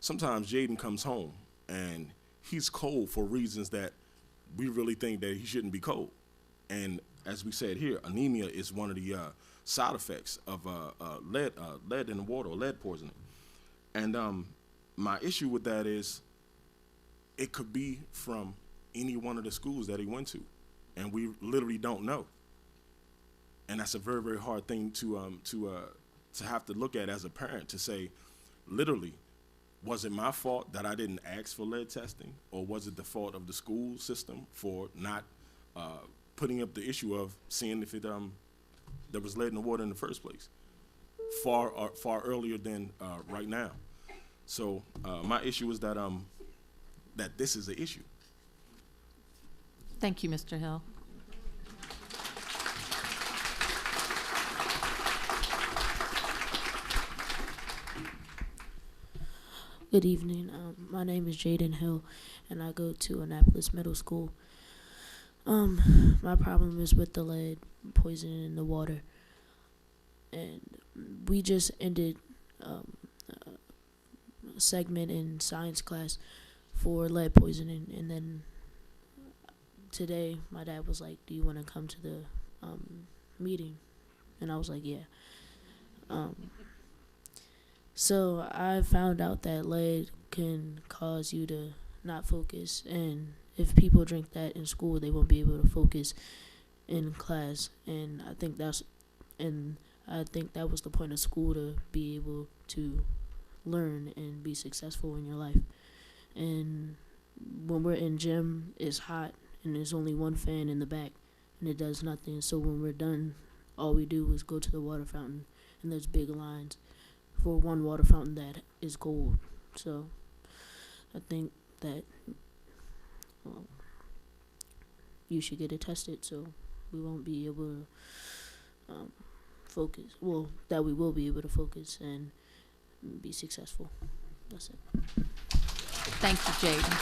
sometimes Jaden comes home and he's cold for reasons that we really think that he shouldn't be cold. And as we said here, anemia is one of the side effects of lead in the water, or lead poisoning. And my issue with that is it could be from any one of the schools that he went to, and we literally don't know. And that's a very, very hard thing to have to look at as a parent, to say, literally, was it my fault that I didn't ask for lead testing, or was it the fault of the school system for not putting up the issue of seeing if there was lead in the water in the first place, far earlier than right now. So my issue is that that this is an issue. Thank you, Mr. Hill. Good evening. My name is Jaden Hill, and I go to Annapolis Middle School. My problem is with the lead poisoning in the water, and we just ended a segment in science class for lead poisoning, and then today my dad was like, "Do you want to come to the meeting?" And I was like, "Yeah." So I found out that lead can cause you to not focus, and if people drink that in school, they won't be able to focus in class. And I think that was the point of school, to be able to learn and be successful in your life. And when we're in gym, it's hot, and there's only one fan in the back, and it does nothing. So when we're done, all we do is go to the water fountain, and there's big lines for one water fountain that is cold. So I think that you should get it tested, so we won't be able to focus. Well, that we will be able to focus and be successful. That's it. Thank you, Jaden.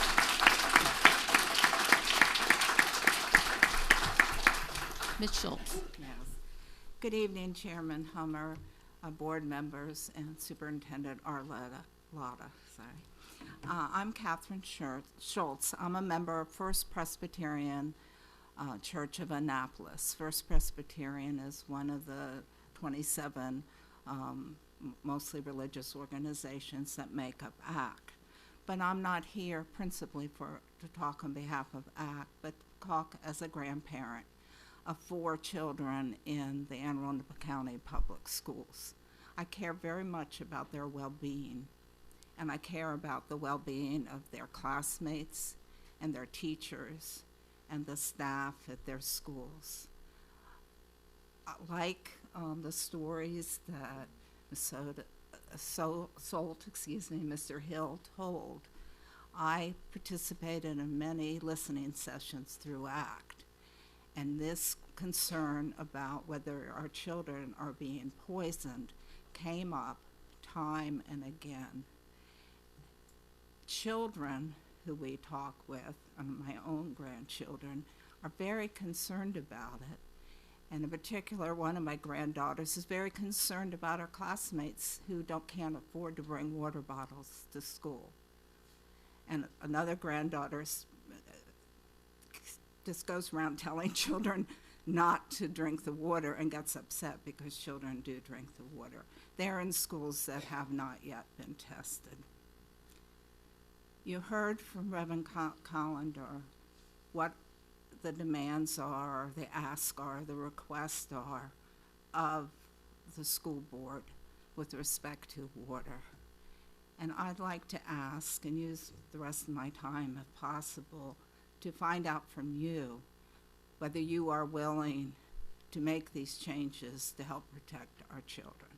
Ms. Schultz. Yes. Good evening, Chairman Hummer, board members, and Superintendent Arlotta. I'm Catherine Schultz. I'm a member of First Presbyterian Church of Annapolis. First Presbyterian is one of the 27 mostly religious organizations that make up ACT. But I'm not here principally to talk on behalf of ACT, but talk as a grandparent of 4 children in the Anne Arundel County Public Schools. I care very much about their well-being, and I care about the well-being of their classmates and their teachers and the staff at their schools. Like the stories that Mr. Hill told, I participated in many listening sessions through ACT, and this concern about whether our children are being poisoned came up time and again. Children who we talk with, and my own grandchildren, are very concerned about it. And in particular, one of my granddaughters is very concerned about her classmates who can't afford to bring water bottles to school. And another granddaughter just goes around telling children not to drink the water and gets upset because children do drink the water. They're in schools that have not yet been tested. You heard from Reverend Collender what the demands are, the asks are, the requests are of the school board with respect to water. And I'd like to ask, and use the rest of my time if possible, to find out from you whether you are willing to make these changes to help protect our children.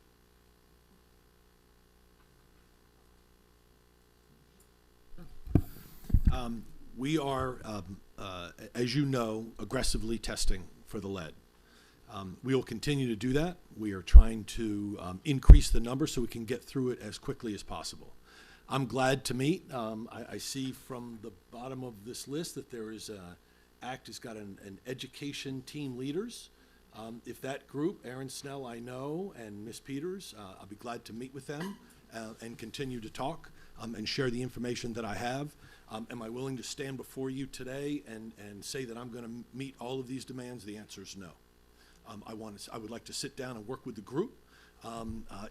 We are, as you know, aggressively testing for the lead. We will continue to do that. We are trying to increase the number so we can get through it as quickly as possible. I'm glad to meet. I see from the bottom of this list that there is ACT has got an education team leaders. If that group, Aaron Snell I know, and Ms. Peters, I'll be glad to meet with them and continue to talk and share the information that I have. Am I willing to stand before you today and say that I'm going to meet all of these demands? The answer is no. I would like to sit down and work with the group.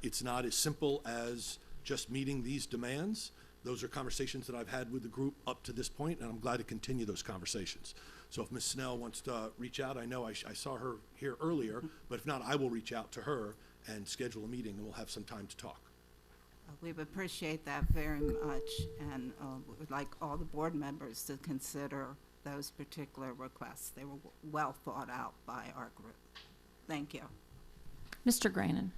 It's not as simple as just meeting these demands. Those are conversations that I've had with the group up to this point, and I'm glad to continue those conversations. So if Ms. Snell wants to reach out, I know I saw her here earlier, but if not, I will reach out to her and schedule a meeting, and we'll have some time to talk. We would appreciate that very much, and we would like all the board members to consider those particular requests. They were well thought out by our group. Thank you. Mr. Granin.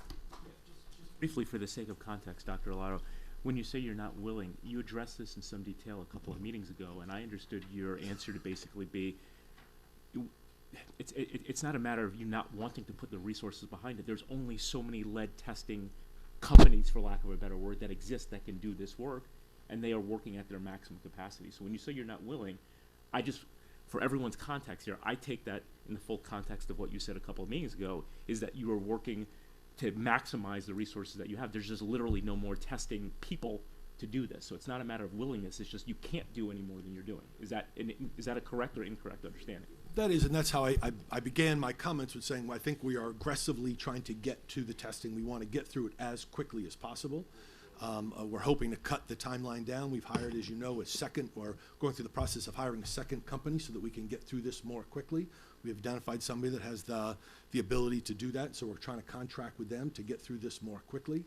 Briefly, for the sake of context, Dr. Alato, when you say you're not willing, you addressed this in some detail a couple of meetings ago, and I understood your answer to basically be, it's not a matter of you not wanting to put the resources behind it. There's only so many lead testing companies, for lack of a better word, that exist that can do this work, and they are working at their maximum capacity. So when you say you're not willing, for everyone's context here, I take that in the full context of what you said a couple of meetings ago, is that you are working to maximize the resources that you have. There's just literally no more testing people to do this. So it's not a matter of willingness, it's just you can't do any more than you're doing. Is that a correct or incorrect understanding? That is, and that's how I began my comments with saying, well, I think we are aggressively trying to get to the testing. We want to get through it as quickly as possible. We're hoping to cut the timeline down. We've hired, as you know, we're going through the process of hiring a second company so that we can get through this more quickly. We have identified somebody that has the ability to do that, so we're trying to contract with them to get through this more quickly.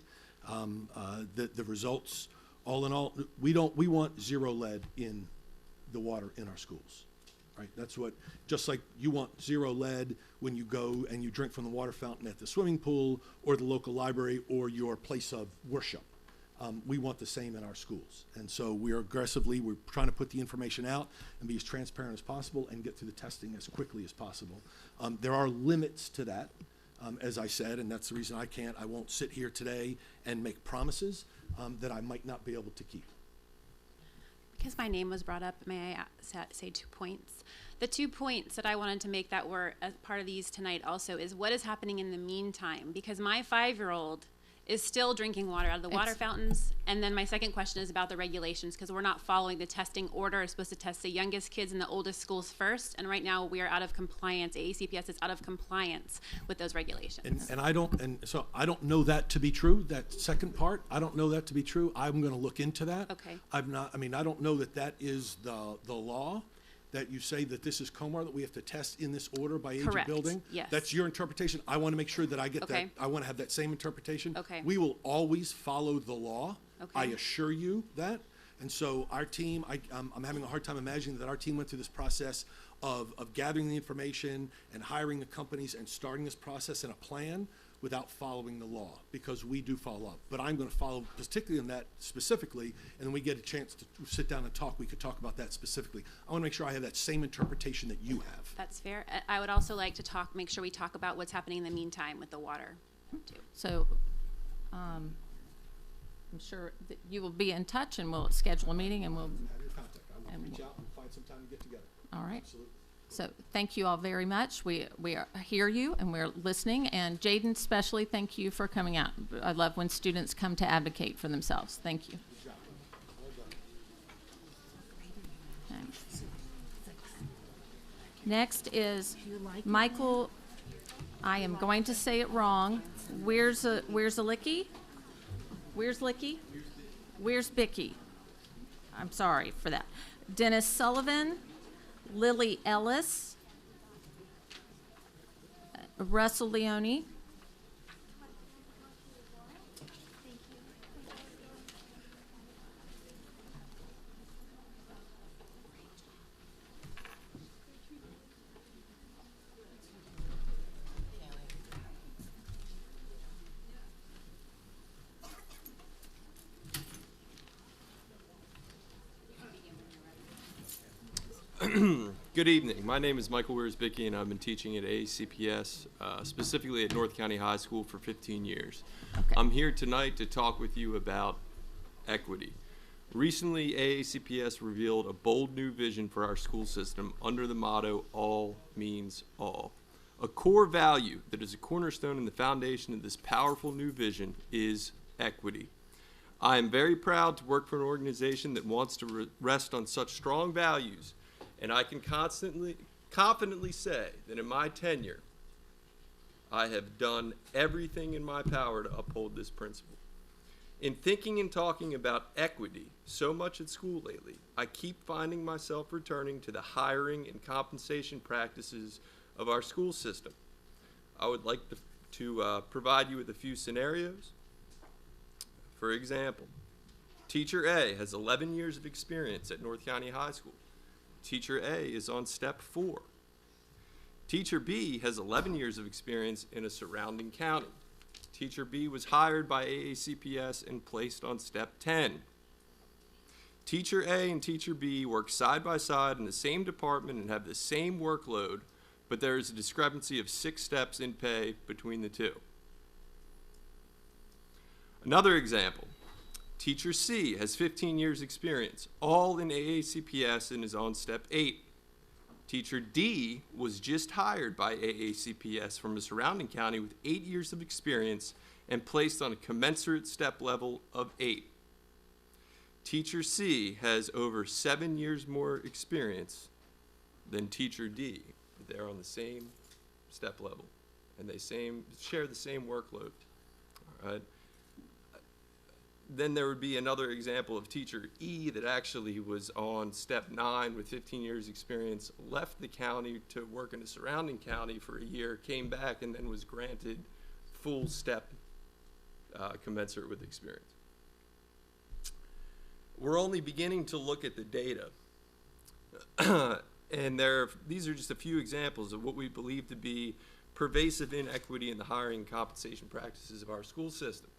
The results, all in all, we want zero lead in the water in our schools. Right? That's what, just like you want zero lead when you go and you drink from the water fountain at the swimming pool or the local library or your place of worship. We want the same in our schools. And so we're trying to put the information out and be as transparent as possible and get through the testing as quickly as possible. There are limits to that, as I said, and that's the reason I won't sit here today and make promises that I might not be able to keep. Because my name was brought up, may I say 2 points? The 2 points that I wanted to make that were a part of these tonight also is what is happening in the meantime, because my 5-year-old is still drinking water out of the water fountains. And then my second question is about the regulations, because we're not following the testing order. We're supposed to test the youngest kids in the oldest schools first, and right now we are out of compliance. AACPS is out of compliance with those regulations. So I don't know that to be true. That second part, I don't know that to be true. I'm going to look into that. Okay. I don't know that is the law. That you say that this is COMAR, that we have to test in this order by age of building? Yes. That's your interpretation. I want to make sure that I get Okay. that. I want to have that same interpretation. Okay. We will always follow the law. Okay. I assure you that. And so our team, I'm having a hard time imagining that our team went through this process of gathering the information and hiring the companies and starting this process and a plan without following the law, because we do follow up. But I'm going to follow particularly on that specifically, and then we get a chance to sit down and talk. We could talk about that specifically. I want to make sure I have that same interpretation that you have. That's fair. I would also like to make sure we talk about what's happening in the meantime with the water, too. So I'm sure that you will be in touch, and we'll schedule a meeting, and we'll Have your contact. I will reach out and find some time to get together. All right. Absolutely. So thank you all very much. We hear you and we're listening. And Jaden, especially, thank you for coming out. I love when students come to advocate for themselves. Thank you. Okay. Next is Michael. I am going to say it wrong. Where's Licky? Where's Licky? Where's Bicky? I'm sorry for that. Dennis Sullivan. Lily Ellis, Russell Leone, Good evening. My name is Michael Wiersbicki, and I've been teaching at ACPS, specifically at North County High School, for 15 years. Okay. I'm here tonight to talk with you about equity. Recently, AACPS revealed a bold new vision for our school system under the motto, all means all. A core value that is a cornerstone in the foundation of this powerful new vision is equity. I am very proud to work for an organization that wants to rest on such strong values, and I can confidently say that in my tenure, I have done everything in my power to uphold this principle. In thinking and talking about equity so much at school lately, I keep finding myself returning to the hiring and compensation practices of our school system. I would like to provide you with a few scenarios. For example, Teacher A has 11 years of experience at North County High School. Teacher A is on step 4. Teacher B has 11 years of experience in a surrounding county. Teacher B was hired by AACPS and placed on step 10. Teacher A and Teacher B work side by side in the same department and have the same workload, but there is a discrepancy of 6 steps in pay between the two. Another example, Teacher C has 15 years experience, all in AACPS, and is on step 8. Teacher D was just hired by AACPS from a surrounding county with 8 years of experience and placed on a commensurate step level of 8. Teacher C has over 7 years more experience than Teacher D. They're on the same step level, and they share the same workload. All right. Then there would be another example of Teacher E that actually was on step 9 with 15 years experience, left the county to work in a surrounding county for a year, came back, and then was granted full step commensurate with experience. We're only beginning to look at the data. And these are just a few examples of what we believe to be pervasive inequity in the hiring and compensation practices of our school system.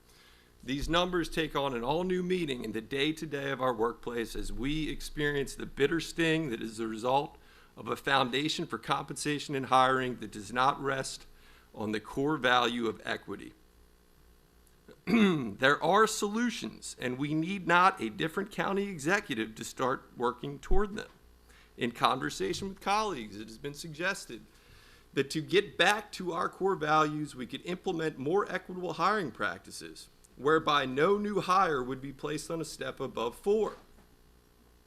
These numbers take on an all-new meaning in the day-to-day of our workplace as we experience the bitter sting that is the result of a foundation for compensation and hiring that does not rest on the core value of equity. There are solutions, and we need not a different county executive to start working toward them. In conversation with colleagues, it has been suggested that to get back to our core values, we could implement more equitable hiring practices, whereby no new hire would be placed on a step above 4.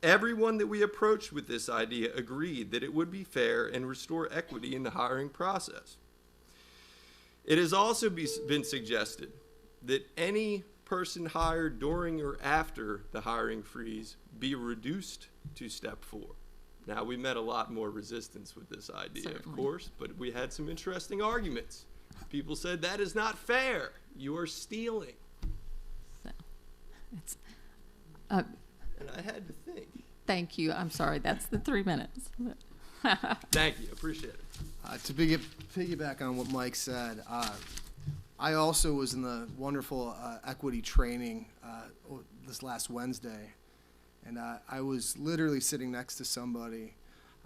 Everyone that we approached with this idea agreed that it would be fair and restore equity in the hiring process. It has also been suggested that any person hired during or after the hiring freeze be reduced to step 4. Now, we met a lot more resistance with this idea, Certainly. of course, but we had some interesting arguments. People said, that is not fair. You are stealing. It's, And I had to think. thank you. I'm sorry. That's the 3 minutes. Thank you. Appreciate it. To piggyback on what Mike said, I also was in the wonderful equity training this last Wednesday, and I was literally sitting next to somebody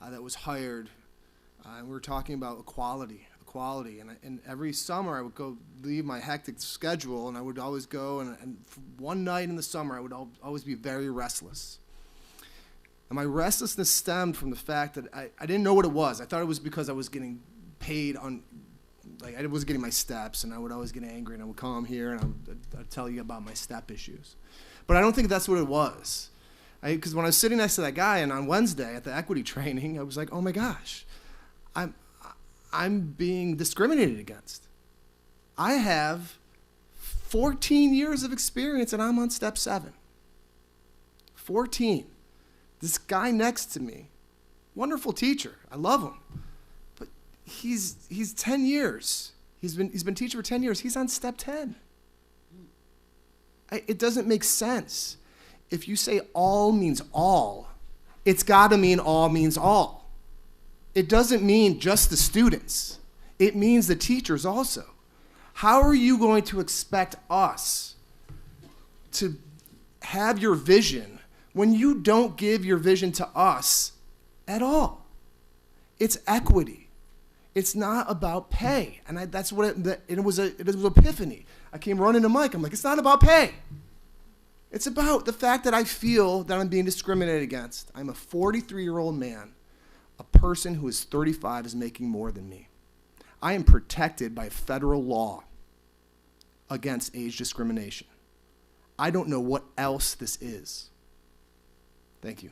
that was hired, and we were talking about equality. And every summer I would go leave my hectic schedule, and I would always go, and one night in the summer I would always be very restless. And my restlessness stemmed from the fact that I didn't know what it was. I thought it was because I was getting paid on, like I was getting my steps, and I would always get angry, and I would come here and I'd tell you about my step issues. But I don't think that's what it was. Because when I was sitting next to that guy, and on Wednesday at the equity training, I was like, oh my gosh, I'm being discriminated against. I have 14 years of experience, and I'm on step 7. 14. This guy next to me, wonderful teacher. I love him. But he's 10 years. He's been teaching for 10 years. He's on step 10. It doesn't make sense. If you say all means all, it's got to mean all means all. It doesn't mean just the students. It means the teachers also. How are you going to expect us to have your vision when you don't give your vision to us at all. It's equity. It's not about pay. And that's what it was an epiphany. I came running to Mike. I'm like, it's not about pay. It's about the fact that I feel that I'm being discriminated against. I'm a 43-year-old man. A person who is 35 is making more than me. I am protected by federal law against age discrimination. I don't know what else this is. Thank you.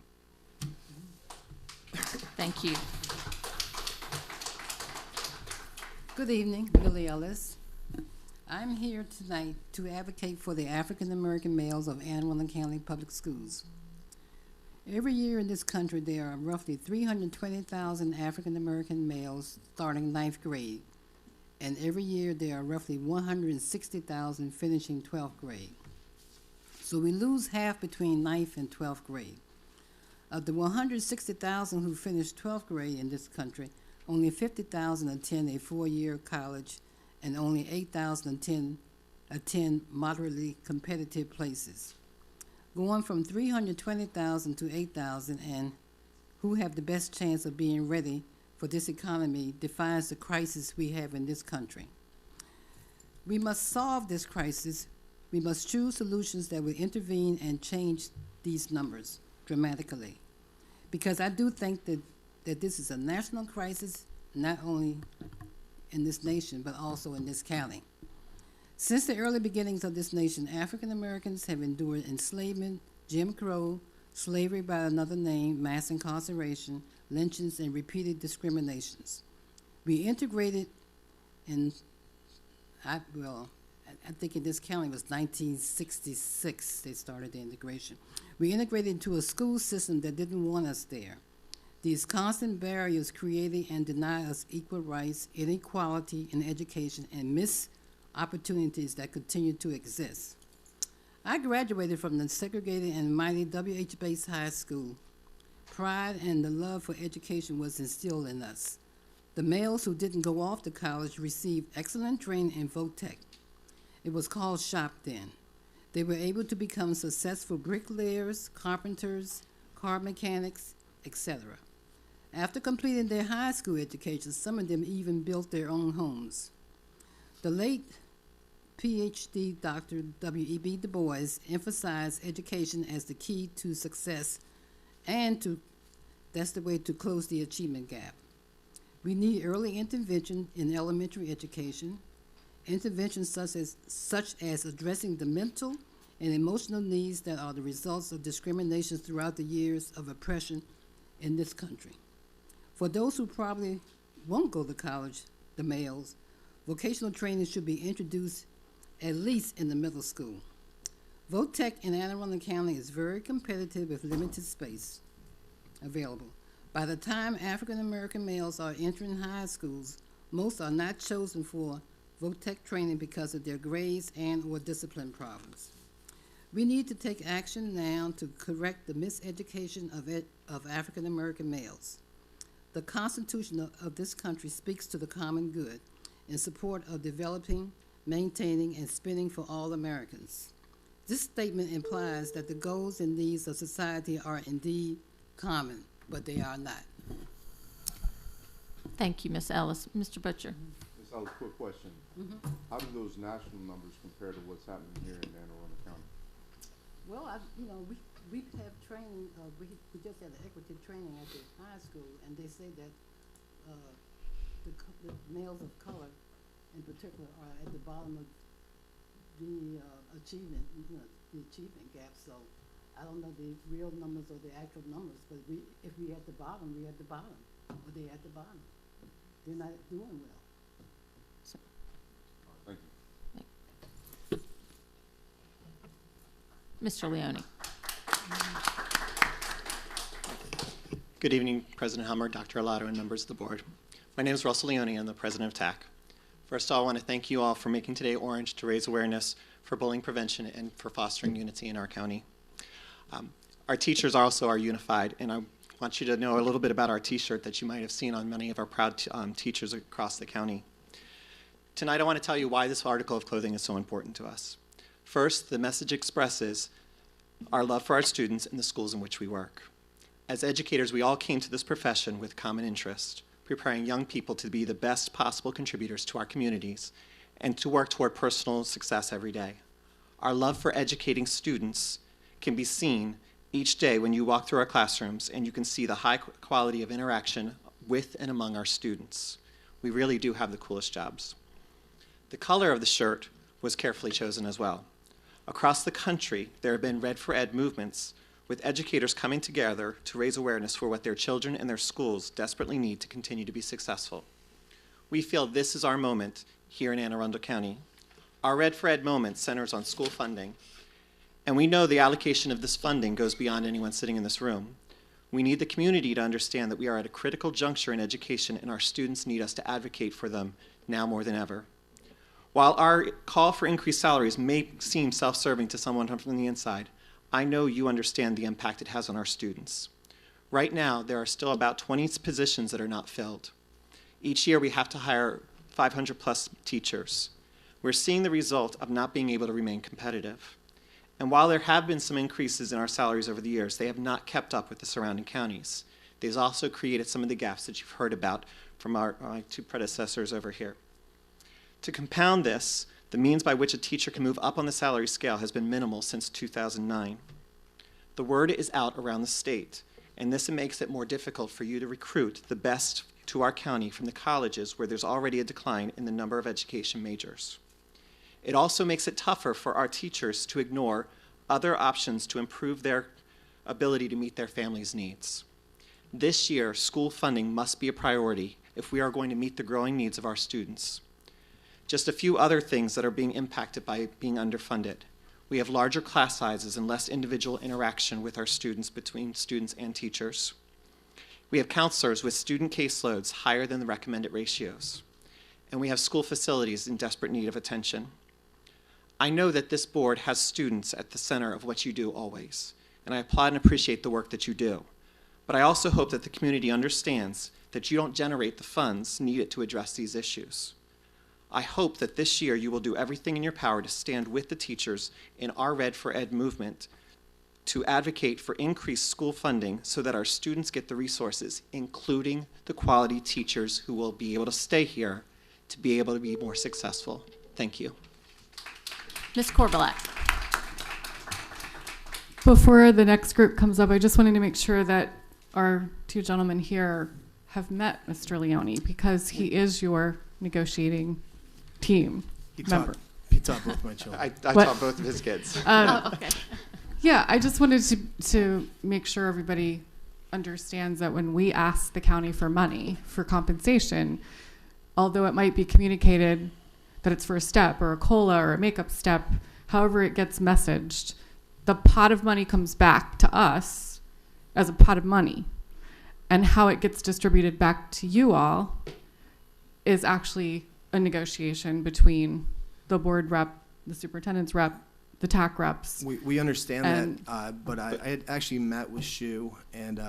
Thank you. Good evening, Billy Ellis. I'm here tonight to advocate for the African American males of Anne Arundel County Public Schools. Every year in this country, there are roughly 320,000 African American males starting 9th grade, and every year there are roughly 160,000 finishing 12th grade. So we lose half between 9th and 12th grade. Of the 160,000 who finish 12th grade in this country, only 50,000 attend a 4-year college, and only 8,000 attend moderately competitive places. Going from 320,000 to 8,000 and who have the best chance of being ready for this economy defines the crisis we have in this country. We must solve this crisis. We must choose solutions that will intervene and change these numbers dramatically. Because I do think that this is a national crisis, not only in this nation, but also in this county. Since the early beginnings of this nation, African Americans have endured enslavement, Jim Crow, slavery by another name, mass incarceration, lynchings, and repeated discriminations. We integrated in, I think in this county it was 1966 they started the integration. We integrated into a school system that didn't want us there. These constant barriers created and deny us equal rights, inequality in education, and missed opportunities that continue to exist. I graduated from the segregated and mighty W.H. Bates High School. Pride and the love for education was instilled in us. The males who didn't go off to college received excellent training in VOTEC. It was called SHOP then. They were able to become successful bricklayers, carpenters, car mechanics, etc. After completing their high school education, some of them even built their own homes. The late PhD Dr. W.E.B. Du Bois emphasized education as the key to success, and that's the way to close the achievement gap. We need early intervention in elementary education, interventions such as addressing the mental and emotional needs that are the results of discrimination throughout the years of oppression in this country. For those who probably won't go to college, the males, vocational training should be introduced at least in the middle school. VOTEC in Anne Arundel County is very competitive with limited space available. By the time African American males are entering high schools, most are not chosen for VOTEC training because of their grades and or discipline problems. We need to take action now to correct the miseducation of African American males. The Constitution of this country speaks to the common good in support of developing, maintaining, and spending for all Americans. This statement implies that the goals and needs of society are indeed common, but they are not. Thank you, Ms. Ellis. Mr. Butcher. Ms. Ellis, quick question. How do those national numbers compare to what's happening here in Anne Arundel County? Well, we have training, we just had an equity training at the high school, and they say that the males of color in particular are at the bottom of the achievement, the achievement gap. So I don't know the real numbers or the actual numbers, but if we at the bottom, we at the bottom, or they at the bottom. They're not doing well. So. Thank you. Mr. Leone. Good evening, President Hummer, Dr. Alato, and members of the board. My name is Russell Leone. I'm the president of TAC. First of all, I want to thank you all for making today orange to raise awareness for bullying prevention and for fostering unity in our county. Our teachers also are unified, and I want you to know a little bit about our t-shirt that you might have seen on many of our proud teachers across the county. Tonight, I want to tell you why this article of clothing is so important to us. First, the message expresses our love for our students and the schools in which we work. As educators, we all came to this profession with common interest, preparing young people to be the best possible contributors to our communities and to work toward personal success every day. Our love for educating students can be seen each day when you walk through our classrooms and you can see the high quality of interaction with and among our students. We really do have the coolest jobs. The color of the shirt was carefully chosen as well. Across the country, there have been Red for Ed movements with educators coming together to raise awareness for what their children and their schools desperately need to continue to be successful. We feel this is our moment here in Anne Arundel County. Our Red for Ed moment centers on school funding, and we know the allocation of this funding goes beyond anyone sitting in this room. We need the community to understand that we are at a critical juncture in education and our students need us to advocate for them now more than ever. While our call for increased salaries may seem self-serving to someone from the inside, I know you understand the impact it has on our students. Right now, there are still about 20 positions that are not filled. Each year, we have to hire 500 plus teachers. We're seeing the result of not being able to remain competitive. And while there have been some increases in our salaries over the years, they have not kept up with the surrounding counties. They've also created some of the gaps that you've heard about from our two predecessors over here. To compound this, the means by which a teacher can move up on the salary scale has been minimal since 2009. The word is out around the state, and this makes it more difficult for you to recruit the best to our county from the colleges where there's already a decline in the number of education majors. It also makes it tougher for our teachers to ignore other options to improve their ability to meet their families' needs. This year, school funding must be a priority if we are going to meet the growing needs of our students. Just a few other things that are being impacted by being underfunded. We have larger class sizes and less individual interaction with our students between students and teachers. We have counselors with student caseloads higher than the recommended ratios. And we have school facilities in desperate need of attention. I know that this board has students at the center of what you do always, and I applaud and appreciate the work that you do. But I also hope that the community understands that you don't generate the funds needed to address these issues. I hope that this year you will do everything in your power to stand with the teachers in our Red for Ed movement to advocate for increased school funding so that our students get the resources, including the quality teachers who will be able to stay here to be able to be more successful. Thank you. Ms. Corbalak. Before the next group comes up, I just wanted to make sure that our two gentlemen here have met Mr. Leone because he is your negotiating team member. He taught both my children. I taught both of his kids. Okay. Yeah, I just wanted to make sure everybody understands that when we ask the county for money for compensation, although it might be communicated that it's for a step or a COLA or a makeup step, however it gets messaged, the pot of money comes back to us as a pot of money. And how it gets distributed back to you all is actually a negotiation between the board rep, the superintendent's rep, the TAC reps. We understand that, but I had actually met with Shu, and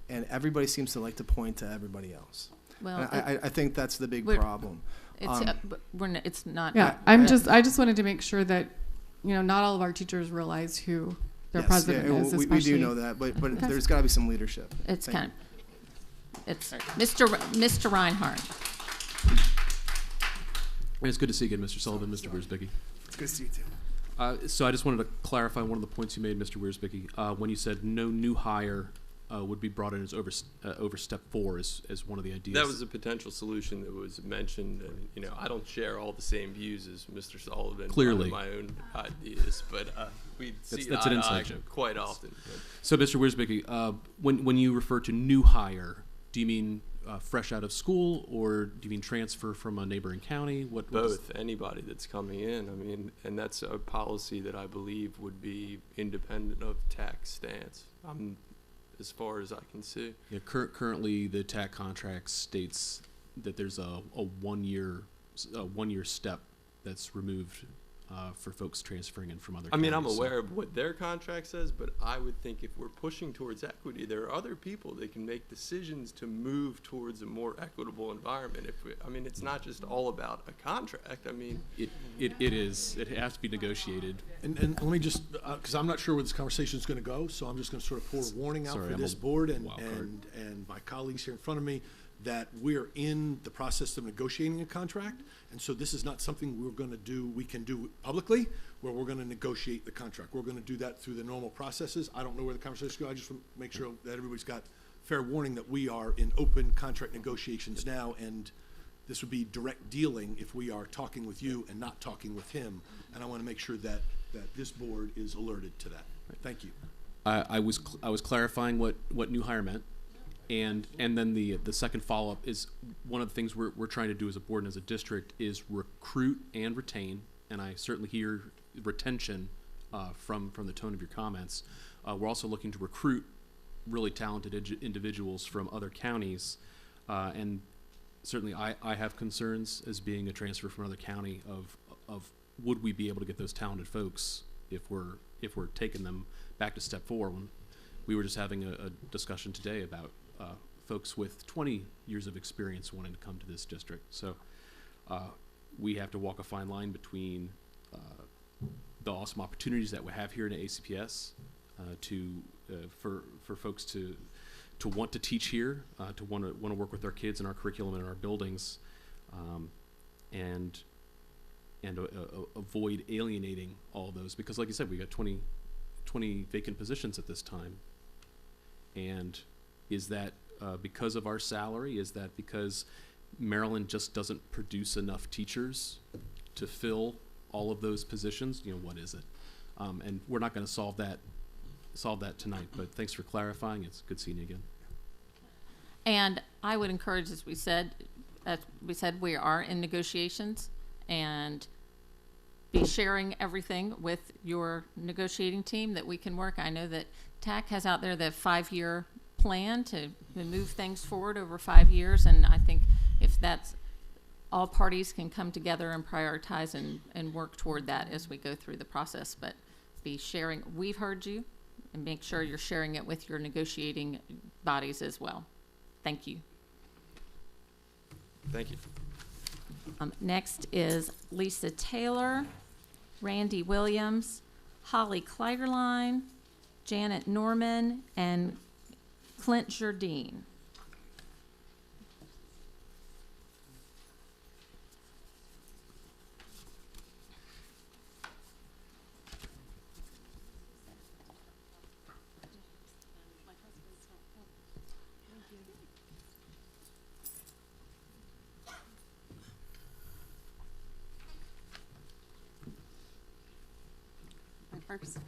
everybody seems to like to point to everybody else. Well, I think that's the big problem. It's not. Yeah, I just wanted to make sure that, not all of our teachers realize who their president is. We do know that, but Okay. there's got to be some leadership. It's Mr. Reinhardt. It's good to see you again, Mr. Sullivan, Mr. Wiersbicki. It's good to see you too. So I just wanted to clarify one of the points you made, Mr. Wiersbicki, when you said no new hire would be brought in as over step 4 as one of the ideas. That was a potential solution that was mentioned. And, I don't share all the same views as Mr. Sullivan. Clearly. My own ideas, but we see that's eye an to eye inside joke. quite often. So, Mr. Wiersbicki, when you refer to new hire, do you mean fresh out of school, or do you mean transfer from a neighboring county? Both. Anybody that's coming in. And that's a policy that I believe would be independent of tax stance. As far as I can see. Yeah, currently the TAC contract states that there's a one year step that's removed for folks transferring in from other I mean, counties. I'm So- aware of what their contract says, but I would think if we're pushing towards equity, there are other people that can make decisions to move towards a more equitable environment. I mean, it's not just all about a contract. I mean, It is. It has to be negotiated. And let me just, because I'm not sure where this conversation is going to go, so I'm just going to sort of pour a warning out Sorry, for I'm this a board wild card. and my colleagues here in front of me, that we're in the process of negotiating a contract. And so this is not something we can do publicly, where we're going to negotiate the contract. We're going to do that through the normal processes. I don't know where the conversations go. I just want to make sure that everybody's got fair warning that we are in open contract negotiations now, and this would be direct dealing if we are talking with you and not talking with him. And I want to make sure that this board is alerted to that. Thank you. I was clarifying what new hire meant, and then the second follow up is one of the things we're trying to do as a board and as a district is recruit and retain. And I certainly hear retention from the tone of your comments. We're also looking to recruit really talented individuals from other counties, and certainly I have concerns as being a transfer from another county of would we be able to get those talented folks if we're taking them back to step 4. When we were just having a discussion today about folks with 20 years of experience wanting to come to this district. So we have to walk a fine line between the awesome opportunities that we have here in ACPS for folks to want to teach here, to want to work with our kids in our curriculum and in our buildings, and avoid alienating all those, because like you said, we got 20 vacant positions at this time. And is that because of our salary? Is that because Maryland just doesn't produce enough teachers to fill all of those positions? What is it? And we're not going to solve that tonight, but thanks for clarifying. It's good seeing you again. And I would encourage, as we said, we are in negotiations, and be sharing everything with your negotiating team that we can work. I know that TAC has out there the 5-year plan to move things forward over 5 years, and I think if that's all parties can come together and prioritize and work toward that as we go through the process. But be sharing, we've heard you, and make sure you're sharing it with your negotiating bodies as well. Thank you. thank you. Next is Lisa Taylor, Randy Williams, Holly Kleiderline, Janet Norman, and Clint Jardine. First.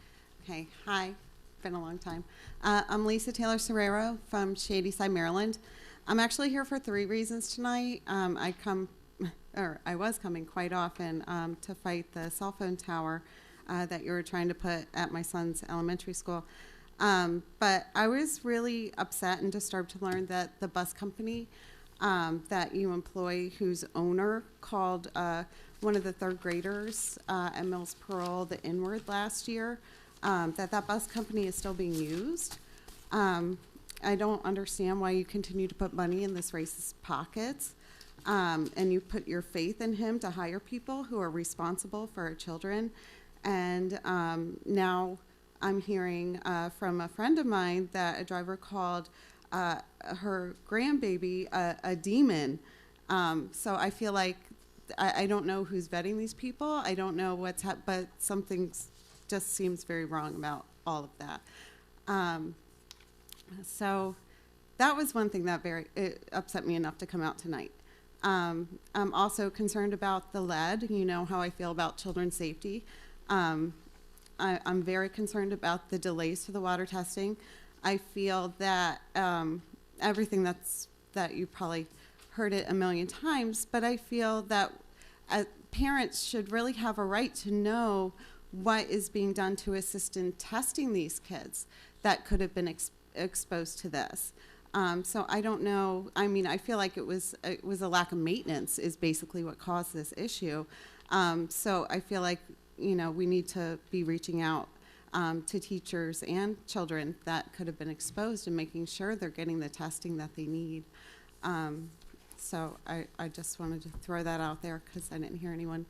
Okay, hi, been a long time. I'm Lisa Taylor Serrero from Shadyside, Maryland. I'm actually here for 3 reasons tonight. I was coming quite often to fight the cell phone tower that you were trying to put at my son's elementary school. But I was really upset and disturbed to learn that the bus company that you employ, whose owner called one of the 3rd graders at Mills Pearl the N-word last year, that bus company is still being used. I don't understand why you continue to put money in this racist pockets, and you put your faith in him to hire people who are responsible for our children. And now I'm hearing from a friend of mine that a driver called her grandbaby a demon. So I feel like I don't know who's vetting these people. I don't know but something just seems very wrong about all of that. So that was one thing that it upset me enough to come out tonight. I'm also concerned about the lead. You know how I feel about children's safety. I'm very concerned about the delays to the water testing. I feel that everything that you probably heard it a million times, but I feel that parents should really have a right to know what is being done to assist in testing these kids that could have been exposed to this. So I don't know. I mean, I feel like it was a lack of maintenance is basically what caused this issue. So I feel like we need to be reaching out to teachers and children that could have been exposed and making sure they're getting the testing that they need. So I just wanted to throw that out there because I didn't hear anyone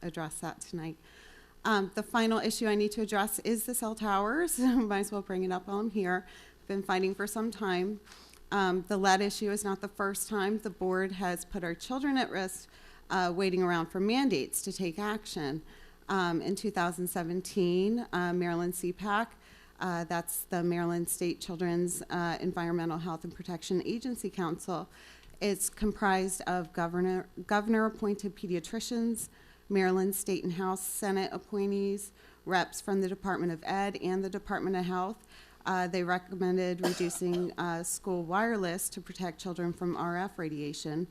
address that tonight. The final issue I need to address is the cell towers. Might as well bring it up while I'm here. Been fighting for some time. The lead issue is not the first time the board has put our children at risk waiting around for mandates to take action. In 2017, Maryland CPAC, that's the Maryland State Children's Environmental Health and Protection Agency Council. It's comprised of governor-appointed pediatricians, Maryland State and House Senate appointees, reps from the Department of Ed and the Department of Health. They recommended reducing school wireless to protect children from RF radiation.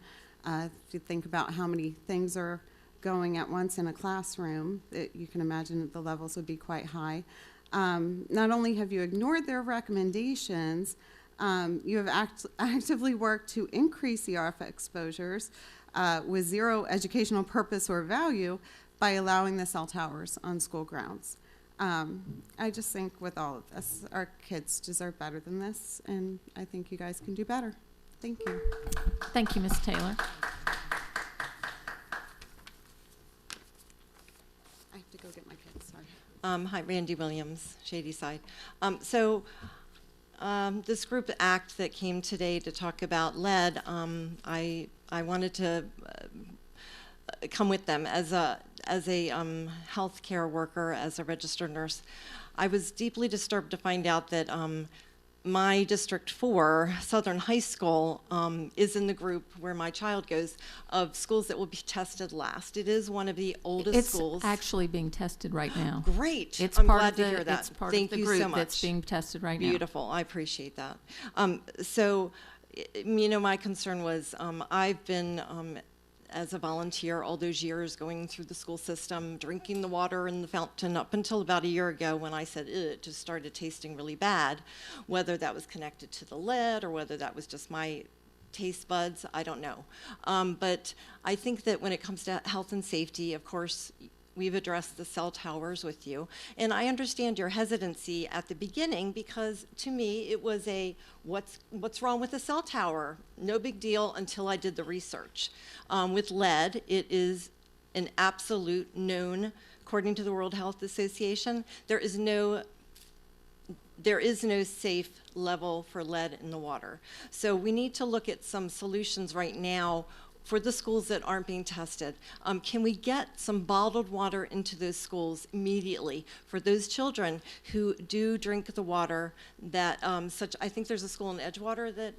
If you think about how many things are going at once in a classroom, you can imagine that the levels would be quite high. Not only have you ignored their recommendations, you have actively worked to increase the RF exposures with zero educational purpose or value by allowing the cell towers on school grounds. I just think with all of this, our kids deserve better than this, and I think you guys can do better. Thank you. Thank you, Ms. Taylor. I have to go get my kids, sorry. Hi, Randy Williams, Shady Side. This group act that came today to talk about lead, I wanted to come with them as a healthcare worker, as a registered nurse. I was deeply disturbed to find out that my District 4, Southern High School, is in the group where my child goes of schools that will be tested last. It is one of the oldest schools. It's actually being tested right now. Great. I'm glad to hear that. It's part Thank of the you group so much. that's being tested right now. Beautiful. I appreciate that. So, my concern was I've been as a volunteer all those years going through the school system, drinking the water in the fountain up until about a year ago when I said it just started tasting really bad. Whether that was connected to the lead or whether that was just my taste buds, I don't know. But I think that when it comes to health and safety, of course, we've addressed the cell towers with you. And I understand your hesitancy at the beginning because to me it was a, what's wrong with the cell tower? No big deal until I did the research. With lead, it is an absolute known, according to the World Health Association, there is no safe level for lead in the water. So we need to look at some solutions right now for the schools that aren't being tested. Can we get some bottled water into those schools immediately for those children who do drink the water that I think there's a school in Edgewater that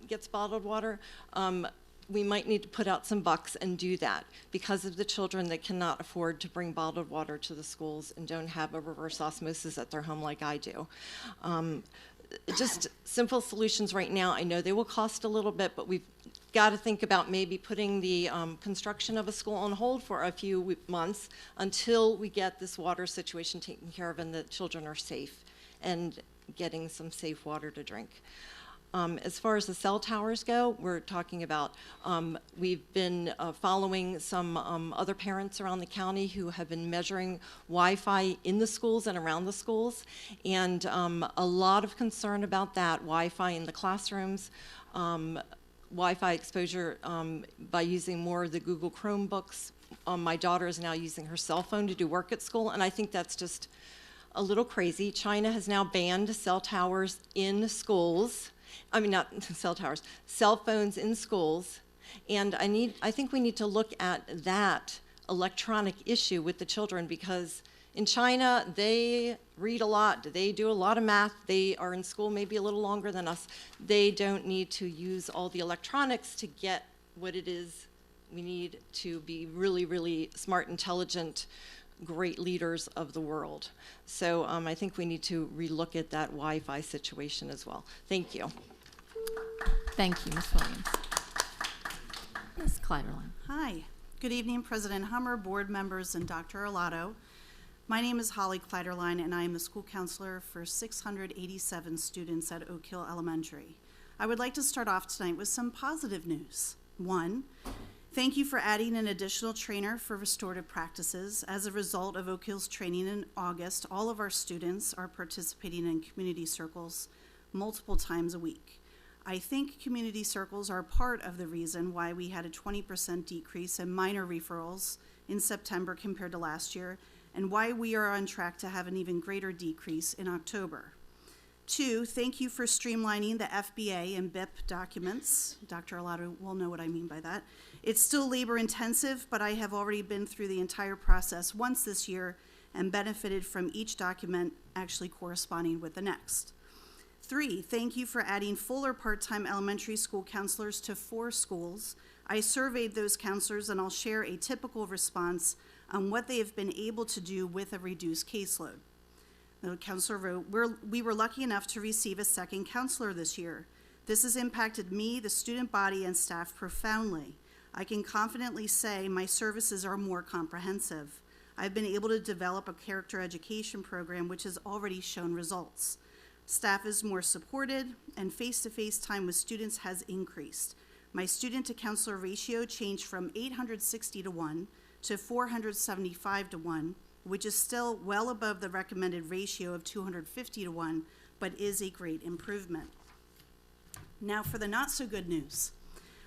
gets bottled water. We might need to put out some bucks and do that because of the children that cannot afford to bring bottled water to the schools and don't have a reverse osmosis at their home like I do. Just simple solutions right now. I know they will cost a little bit, but we've got to think about maybe putting the construction of a school on hold for a few months until we get this water situation taken care of and the children are safe and getting some safe water to drink. As far as the cell towers go, we're talking about, we've been following some other parents around the county who have been measuring Wi-Fi in the schools and around the schools, and a lot of concern about that, Wi-Fi in the classrooms, Wi-Fi exposure by using more of the Google Chromebooks. My daughter is now using her cell phone to do work at school, and I think that's just a little crazy. China has now banned cell towers in schools. I mean, not cell towers, cell phones in schools. And I think we need to look at that electronic issue with the children because in China, they read a lot, they do a lot of math, they are in school maybe a little longer than us. They don't need to use all the electronics to get what it is we need to be really, really smart, intelligent, great leaders of the world. So I think we need to relook at that Wi-Fi situation as well. Thank you. Thank you, Ms. Williams. Ms. Kleiderline. Hi. Good evening, President Hummer, board members, and Dr. Arlotto. My name is Holly Kleiderline, and I am the school counselor for 687 students at Oak Hill Elementary. I would like to start off tonight with some positive news. One, Thank you for adding an additional trainer for restorative practices. As a result of Oak Hill's training in August, all of our students are participating in community circles multiple times a week. I think community circles are part of the reason why we had a 20% decrease in minor referrals in September compared to last year, and why we are on track to have an even greater decrease in October. 2, thank you for streamlining the FBA and BIP documents. Dr. Arlotto will know what I mean by that. It's still labor intensive, but I have already been through the entire process once this year and benefited from each document actually corresponding with the next. 3, thank you for adding full or part-time elementary school counselors to 4 schools. I surveyed those counselors, and I'll share a typical response on what they have been able to do with a reduced caseload. The counselor wrote, we were lucky enough to receive a second counselor this year. This has impacted me, the student body, and staff profoundly. I can confidently say my services are more comprehensive. I've been able to develop a character education program which has already shown results. Staff is more supported, and face-to-face time with students has increased. My student-to-counselor ratio changed from 860 to 1 to 475 to 1, which is still well above the recommended ratio of 250 to 1, but is a great improvement. Now for the not-so-good news.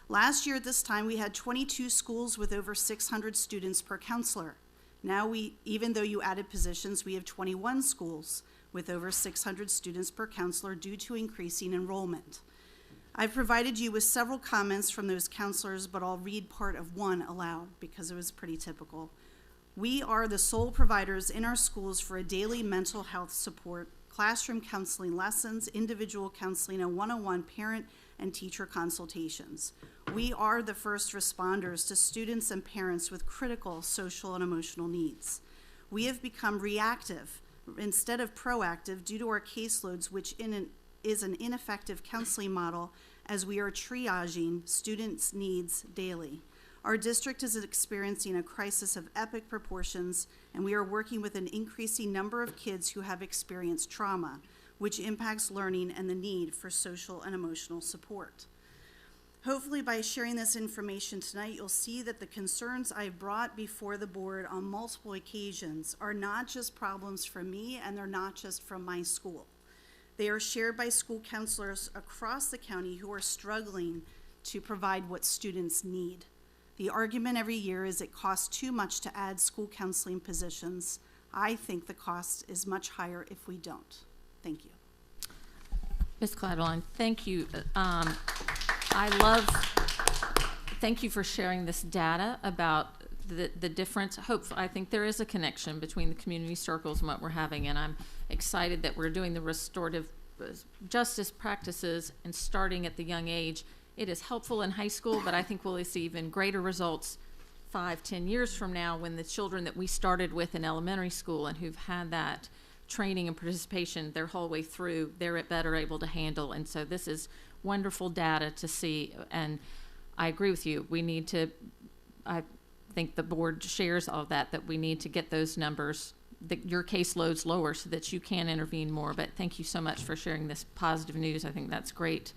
Last year at this time, we had 22 schools with over 600 students per counselor. Now even though you added positions, we have 21 schools with over 600 students per counselor due to increasing enrollment. I've provided you with several comments from those counselors, but I'll read part of one aloud because it was pretty typical. We are the sole providers in our schools for a daily mental health support, classroom counseling lessons, individual counseling, and one-on-one parent and teacher consultations. We are the first responders to students and parents with critical social and emotional needs. We have become reactive instead of proactive due to our caseloads, which is an ineffective counseling model as we are triaging students' needs daily. Our district is experiencing a crisis of epic proportions, and we are working with an increasing number of kids who have experienced trauma, which impacts learning and the need for social and emotional support. Hopefully by sharing this information tonight, you'll see that the concerns I've brought before the board on multiple occasions are not just problems for me, and they're not just from my school. They are shared by school counselors across the county who are struggling to provide what students need. The argument every year is it costs too much to add school counseling positions. I think the cost is much higher if we don't. Thank you. Ms. Clatterline, thank you. Thank you for sharing this data about the difference. I think there is a connection between the community circles and what we're having, and I'm excited that we're doing the restorative justice practices and starting at the young age. It is helpful in high school, but I think we'll see even greater results 5-10 years from now when the children that we started with in elementary school and who've had that training and participation their whole way through, they're better able to handle. And so this is wonderful data to see, and I agree with you. We need to, I think the board shares all of that we need to get those numbers, your caseloads lower so that you can intervene more. But thank you so much for sharing this positive news. I think that's great.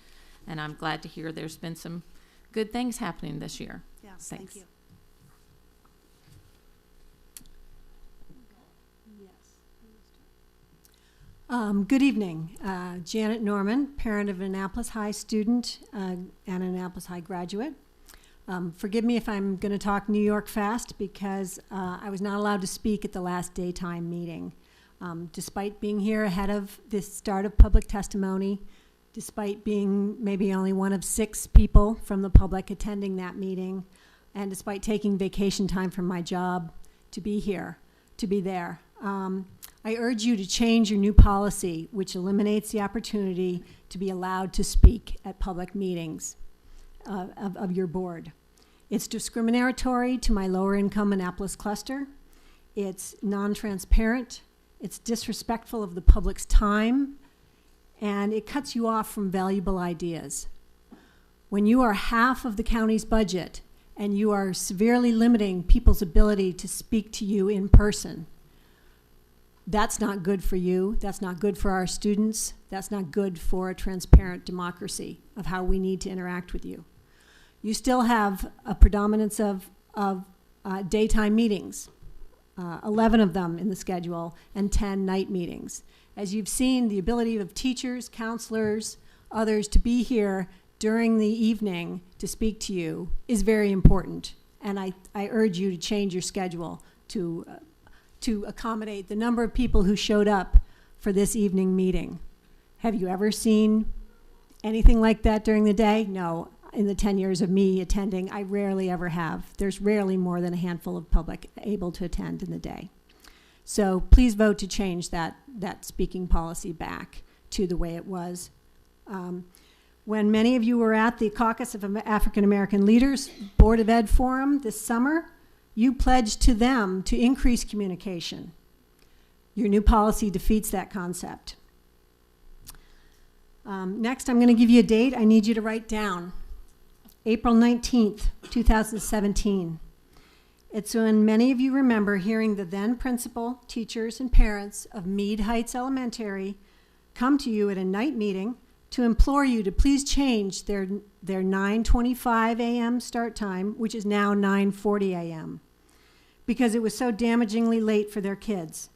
And I'm glad to hear there's been some good things happening this year. Yes, thanks. thank you. Good evening. Janet Norman, parent of an Annapolis High student and an Annapolis High graduate. Forgive me if I'm going to talk New York fast because I was not allowed to speak at the last daytime meeting. Despite being here ahead of the start of public testimony, despite being maybe only one of 6 people from the public attending that meeting, and despite taking vacation time from my job to be here, to be there. I urge you to change your new policy, which eliminates the opportunity to be allowed to speak at public meetings of your board. It's discriminatory to my lower income Annapolis cluster. It's non-transparent. It's disrespectful of the public's time, and it cuts you off from valuable ideas. When you are half of the county's budget and you are severely limiting people's ability to speak to you in person, that's not good for you. That's not good for our students. That's not good for a transparent democracy of how we need to interact with you. you still have a predominance of daytime meetings, 11 of them in the schedule, and 10 night meetings. As you've seen, the ability of teachers, counselors, others to be here during the evening to speak to you is very important. And I urge you to change your schedule to accommodate the number of people who showed up for this evening meeting. Have you ever seen anything like that during the day? No. In the 10 years of me attending, I rarely ever have. There's rarely more than a handful of public able to attend in the day. So please vote to change that speaking policy back to the way it was. When many of you were at the Caucus of African American Leaders Board of Ed Forum this summer, you pledged to them to increase communication. Your new policy defeats that concept. Next, I'm going to give you a date I need you to write down. April 19th, 2017. It's when many of you remember hearing the then principal, teachers, and parents of Mead Heights Elementary come to you at a night meeting to implore you to please change their 9:25 a.m. start time, which is now 9:40 a.m., because it was so damagingly late for their kids,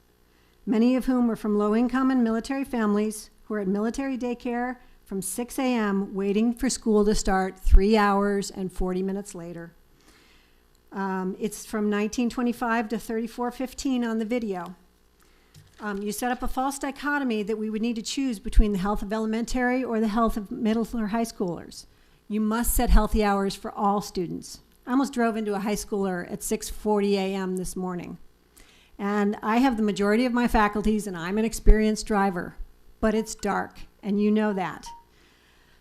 many of whom were from low-income and military families who are at military daycare from 6 a.m. waiting for school to start 3 hours and 40 minutes later. It's from 1925 to 34:15 on the video. You set up a false dichotomy that we would need to choose between the health of elementary or the health of middle or high schoolers. You must set healthy hours for all students. I almost drove into a high schooler at 6:40 a.m. this morning. And I have the majority of my faculties, and I'm an experienced driver, but it's dark, and you know that.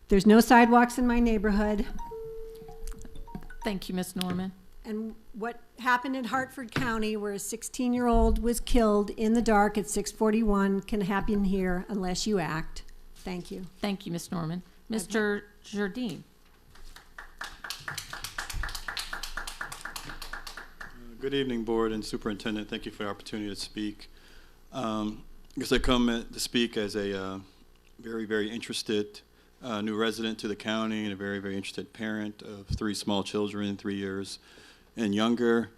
There's no sidewalks in my neighborhood. Thank you, Ms. Norman. And what happened in Hartford County, where a 16-year-old was killed in the dark at 6:41, can happen here unless you act. Thank you. Thank you, Ms. Norman. Mr. Jardine. Good evening, Board and Superintendent. Thank you for the opportunity to speak. I guess I come to speak as a very, very interested new resident to the county and a very, very interested parent of 3 small children, 3 years and younger,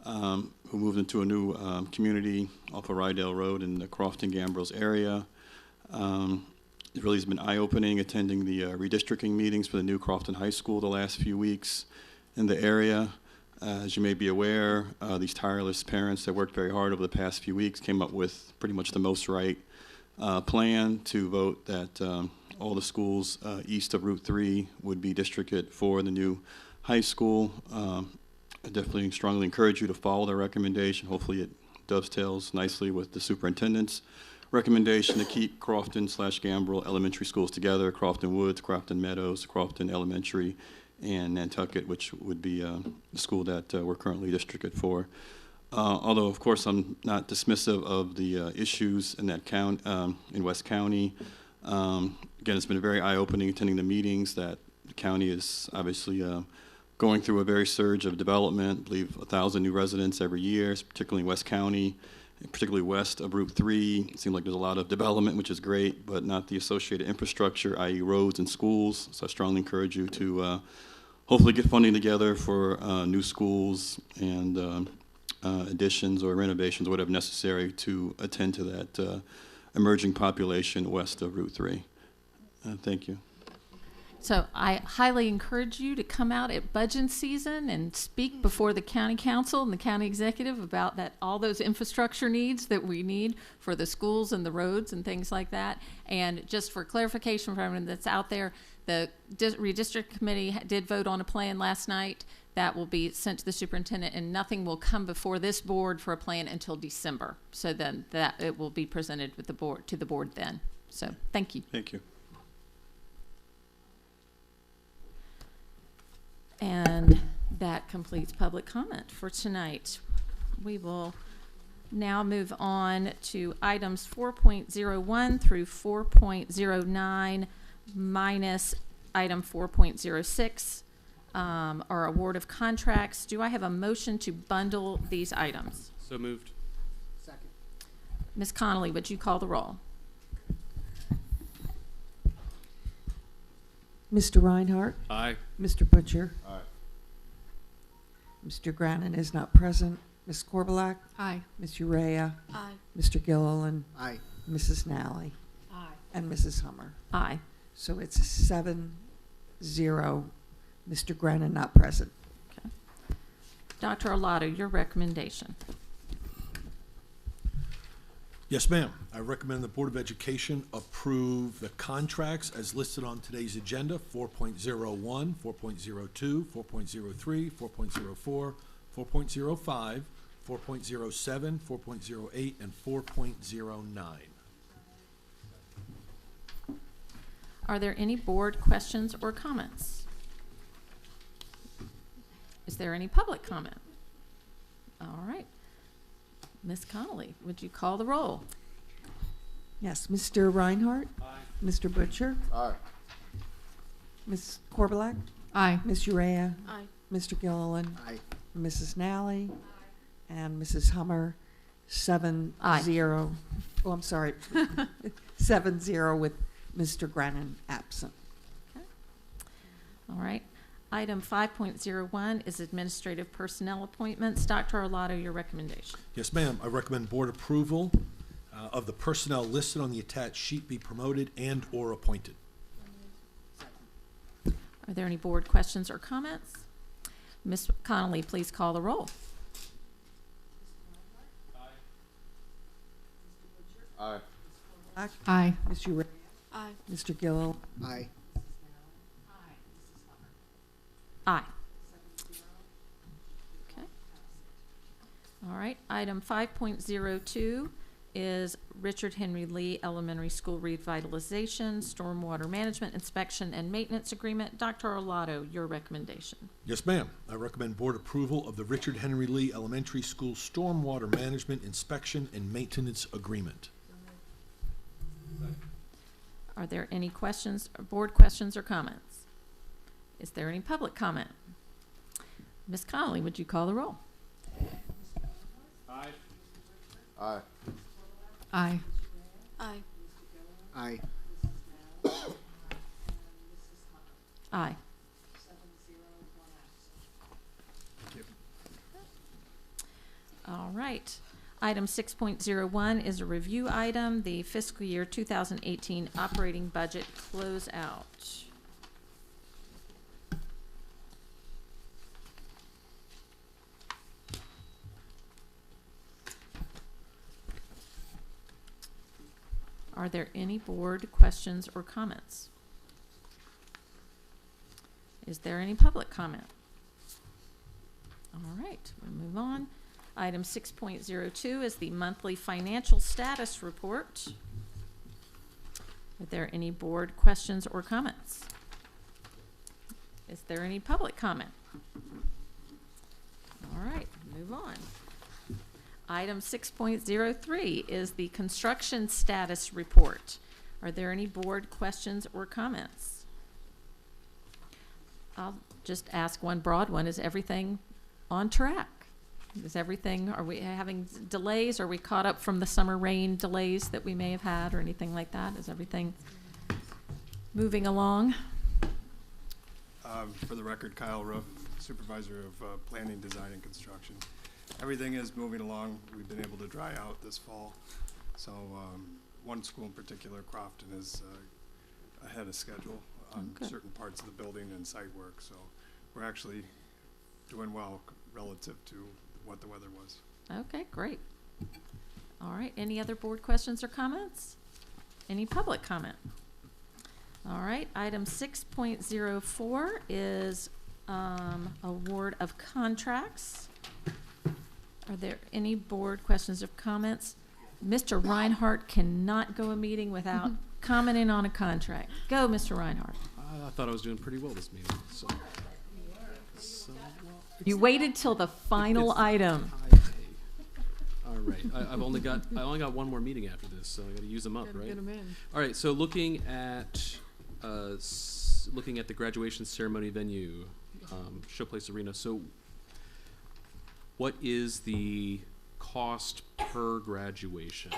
who moved into a new community off of Rydell Road in the Crofton-Gambrills area. It really has been eye-opening attending the redistricting meetings for the new Crofton High School the last few weeks in the area. As you may be aware, these tireless parents that worked very hard over the past few weeks came up with pretty much the most right plan to vote that all the schools east of Route 3 would be districted for the new high school. I definitely strongly encourage you to follow their recommendation. Hopefully it dovetails nicely with the superintendent's recommendation to keep Crofton/Gambrill elementary schools together, Crofton Woods, Crofton Meadows, Crofton Elementary, and Nantucket, which would be the school that we're currently districted for. Although, of course, I'm not dismissive of the issues in that in West County. Again, it's been very eye-opening attending the meetings that the county is obviously going through a very surge of development. I believe 1,000 new residents every year, particularly in West County, particularly west of Route 3. It seems like there's a lot of development, which is great, but not the associated infrastructure, i.e. roads and schools. So I strongly encourage you to hopefully get funding together for new schools and additions or renovations, whatever necessary, to attend to that emerging population west of Route 3. Thank you. So I highly encourage you to come out at budget season and speak before the county council and the county executive about all those infrastructure needs that we need for the schools and the roads and things like that. And just for clarification for everyone that's out there, the redistrict committee did vote on a plan last night that will be sent to the superintendent, and nothing will come before this board for a plan until December. So then that it will be presented with the board to the board then. So thank you. Thank you. And that completes public comment for tonight. We will now move on to items 4.01 through 4.09 minus item 4.06, our award of contracts. Do I have a motion to bundle these items? So moved. Second. Ms. Connolly, would you call the roll? Mr. Reinhardt? Aye. Mr. Butcher? Aye. Mr. Grannon is not present. Ms. Corbelak? Aye. Ms. Urea? Aye. Mr. Gilliland? Aye. Mrs. Nally? Aye. And Mrs. Hummer. Aye. So it's 7-0. Mr. Grannon not present. Dr. Arlotto, your recommendation. Yes, ma'am. I recommend the Board of Education approve the contracts as listed on today's agenda: 4.01, 4.02, 4.03, 4.04, 4.05, 4.07, 4.08, and 4.09. Are there any board questions or comments? Is there any public comment? All right. Ms. Connolly, would you call the roll? Yes, Mr. Reinhardt? Aye. Mr. Butcher? Aye. Ms. Corbelak? Aye. Ms. Urea? Aye. Mr. Gilliland? Aye. Mrs. Nally? And Mrs. Hummer, 7-0. Oh, I'm sorry. 7-0 with Mr. Grannon absent. All right. Item 5.01 is administrative personnel appointments. Dr. Arlotto, your recommendation. Yes, ma'am. I recommend board approval of the personnel listed on the attached sheet be promoted and or appointed. Are there any board questions or comments? Ms. Connolly, please call the roll. Aye. Aye. Ms. Urea? Aye. Mr. Gill? Aye. Aye. Okay. All right. Item 5.02 is Richard Henry Lee Elementary School Revitalization, Stormwater Management Inspection and Maintenance Agreement. Dr. Arlotto, your recommendation. Yes, ma'am. I recommend board approval of the Richard Henry Lee Elementary School Stormwater Management Inspection and Maintenance Agreement. Are there any questions, board questions or comments? Is there any public comment? Ms. Connolly, would you call the roll? Aye. Aye. Aye. Aye. Aye. Aye. All right. Item 6.01 is a review item, the fiscal year 2018 operating budget closeout. Are there any board questions or comments? Is there any public comment? All right, we'll move on. Item 6.02 is the monthly financial status report. Are there any board questions or comments? Is there any public comment? All right, move on. Item 6.03 is the construction status report. Are there any board questions or comments? I'll just ask one broad one. Is everything on track? Is everything, are we having delays? Are we caught up from the summer rain delays that we may have had or anything like that? Is everything moving along? For the record, Kyle Rupp, Supervisor of Planning, Design, and Construction. Everything is moving along. We've been able to dry out this fall. So one school in particular, Crofton, is ahead of schedule on certain parts of the building and site work. So we're actually doing well relative to what the weather was. Okay, great. All right, any other board questions or comments? Any public comment? All right, item 6.04 is award of contracts. Are there any board questions or comments? Mr. Reinhardt cannot go a meeting without commenting on a contract. Go, Mr. Reinhardt. I thought I was doing pretty well this meeting. So You waited till the final item. all right, I only got one more meeting after this, so I got to use them up, Gotta right? get 'em in. All right, so looking at the graduation ceremony venue, Showplace Arena. So, what is the cost per graduation?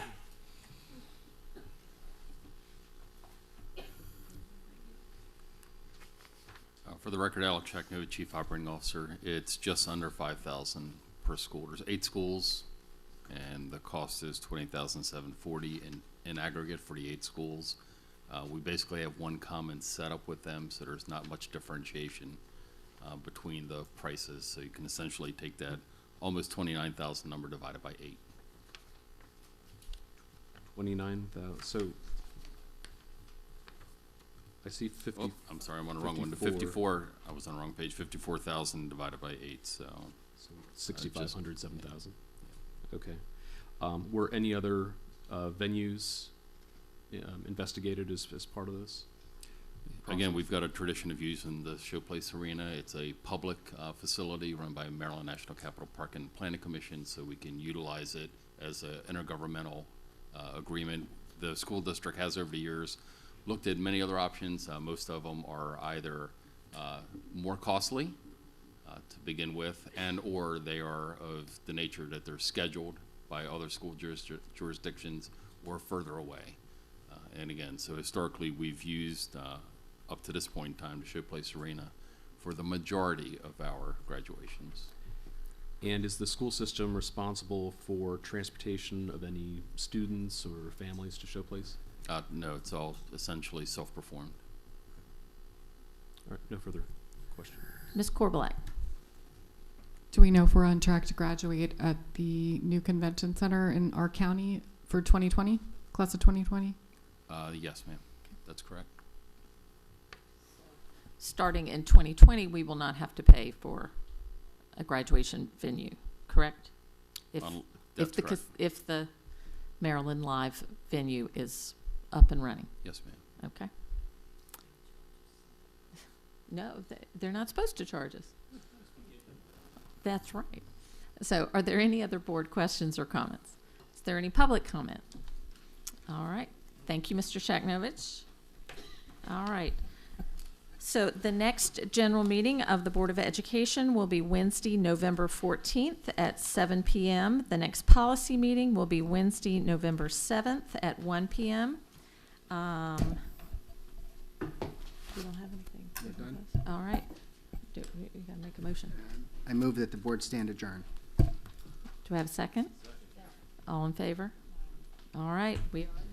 For the record, Alex Chakno, Chief Operating Officer. It's just under 5,000 per school. There's 8 schools, and the cost is $20,740 in aggregate for the 8 schools. We basically have one common setup with them, so there's not much differentiation between the prices. So you can essentially take that almost 29,000 number divided by 8. 29,000. So I see 50. Oh, I'm sorry, I'm on the wrong one. The 54. I was on the wrong page. 54,000 divided by 8. So 6,500, 7,000. Okay. Were any other venues investigated as part of this? Again, we've got a tradition of using the Showplace Arena. It's a public facility run by Maryland National Capital Park and Planning Commission, so we can utilize it as an intergovernmental agreement. The school district has over the years looked at many other options. Most of them are either more costly to begin with, and or they are of the nature that they're scheduled by other school jurisdictions or further away. And again, so historically we've used up to this point in time the Showplace Arena for the majority of our graduations. And is the school system responsible for transportation of any students or families to Showplace? No, it's all essentially self-performed. All right, no further questions. Ms. Korbelak. Do we know if we're on track to graduate at the new convention center in our county for 2020, class of 2020? Yes, ma'am. That's correct. Starting in 2020, we will not have to pay for a graduation venue, correct? If the Maryland Live venue is up and running. Yes, ma'am. Okay. No, they're not supposed to charge us. That's right. So are there any other board questions or comments? Is there any public comment? All right. Thank you, Mr. Shaknovich. All right. So the next general meeting of the Board of Education will be Wednesday, November 14th at 7 p.m. The next policy meeting will be Wednesday, November 7th at 1 p.m. We don't have anything. We're done. All right. You got to make a motion. I move that the board stand adjourned. Do I have a second? All in favor? All right. We are